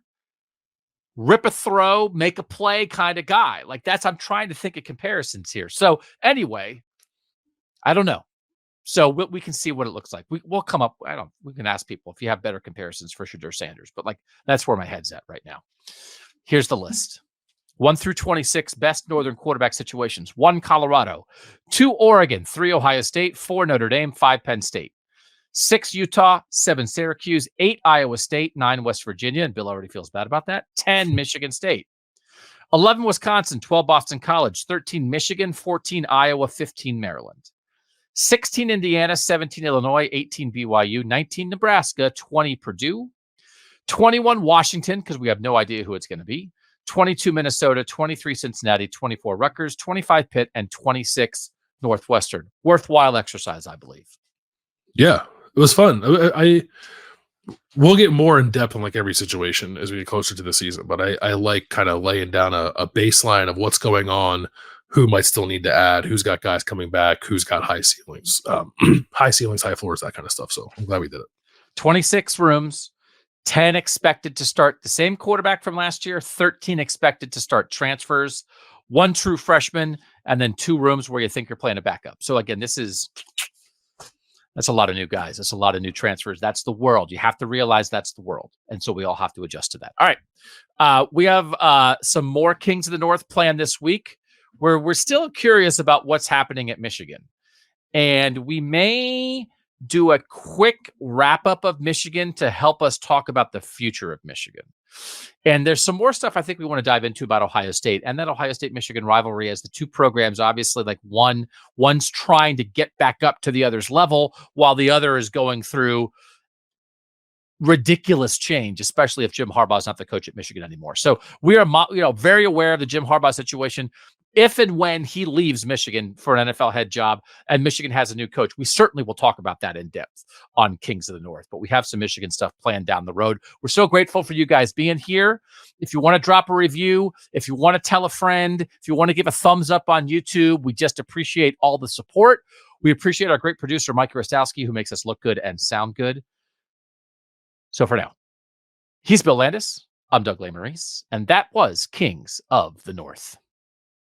rip a throw, make a play kind of guy. Like, I'm trying to think of comparisons here. So anyway, I don't know. So we can see what it looks like. We'll come up. We can ask people if you have better comparisons for Shedeur Sanders, but, like, that's where my head's at right now. Here's the list. 1 through 26 best Northern quarterback situations. 1 Colorado, 2 Oregon, 3 Ohio State, 4 Notre Dame, 5 Penn State, 6 Utah, 7 Syracuse, 8 Iowa State, 9 West Virginia, and Bill already feels bad about that, 10 Michigan State, 11 Wisconsin, 12 Boston College, 13 Michigan, 14 Iowa, 15 Maryland, 16 Indiana, 17 Illinois, 18 BYU, 19 Nebraska, 20 Purdue, 21 Washington, because we have no idea who it's going to be, 22 Minnesota, 23 Cincinnati, 24 Rutgers, 25 Pitt, and 26 Northwestern. Worthwhile exercise, I believe. Yeah, it was fun. We'll get more in depth on, like, every situation as we get closer to the season, but I like kind of laying down a baseline of what's going on, who might still need to add, who's got guys coming back, who's got high ceilings, high floors, that kind of stuff. So I'm glad we did it. 26 rooms. 10 expected to start the same quarterback from last year, 13 expected to start transfers, 1 true freshman, and then 2 rooms where you think you're playing a backup. So again, this is That's a lot of new guys. That's a lot of new transfers. That's the world. You have to realize that's the world. And so we all have to adjust to that. All right. We have some more Kings of the North planned this week where we're still curious about what's happening at Michigan. And we may do a quick wrap up of Michigan to help us talk about the future of Michigan. And there's some more stuff I think we want to dive into about Ohio State and that Ohio State-Michigan rivalry as the two programs, obviously, like one's trying to get back up to the other's level while the other is going through ridiculous change, especially if Jim Harbaugh is not the coach at Michigan anymore. So we are very aware of the Jim Harbaugh situation. If and when he leaves Michigan for an NFL head job and Michigan has a new coach, we certainly will talk about that in depth on Kings of the North. But we have some Michigan stuff planned down the road. We're so grateful for you guys being here. If you want to drop a review, if you want to tell a friend, if you want to give a thumbs up on YouTube, we just appreciate all the support. We appreciate our great producer, Mike Rostowski, who makes us look good and sound good. So for now, he's Bill Landis. I'm Doug Lesmerises, and that was Kings of the North.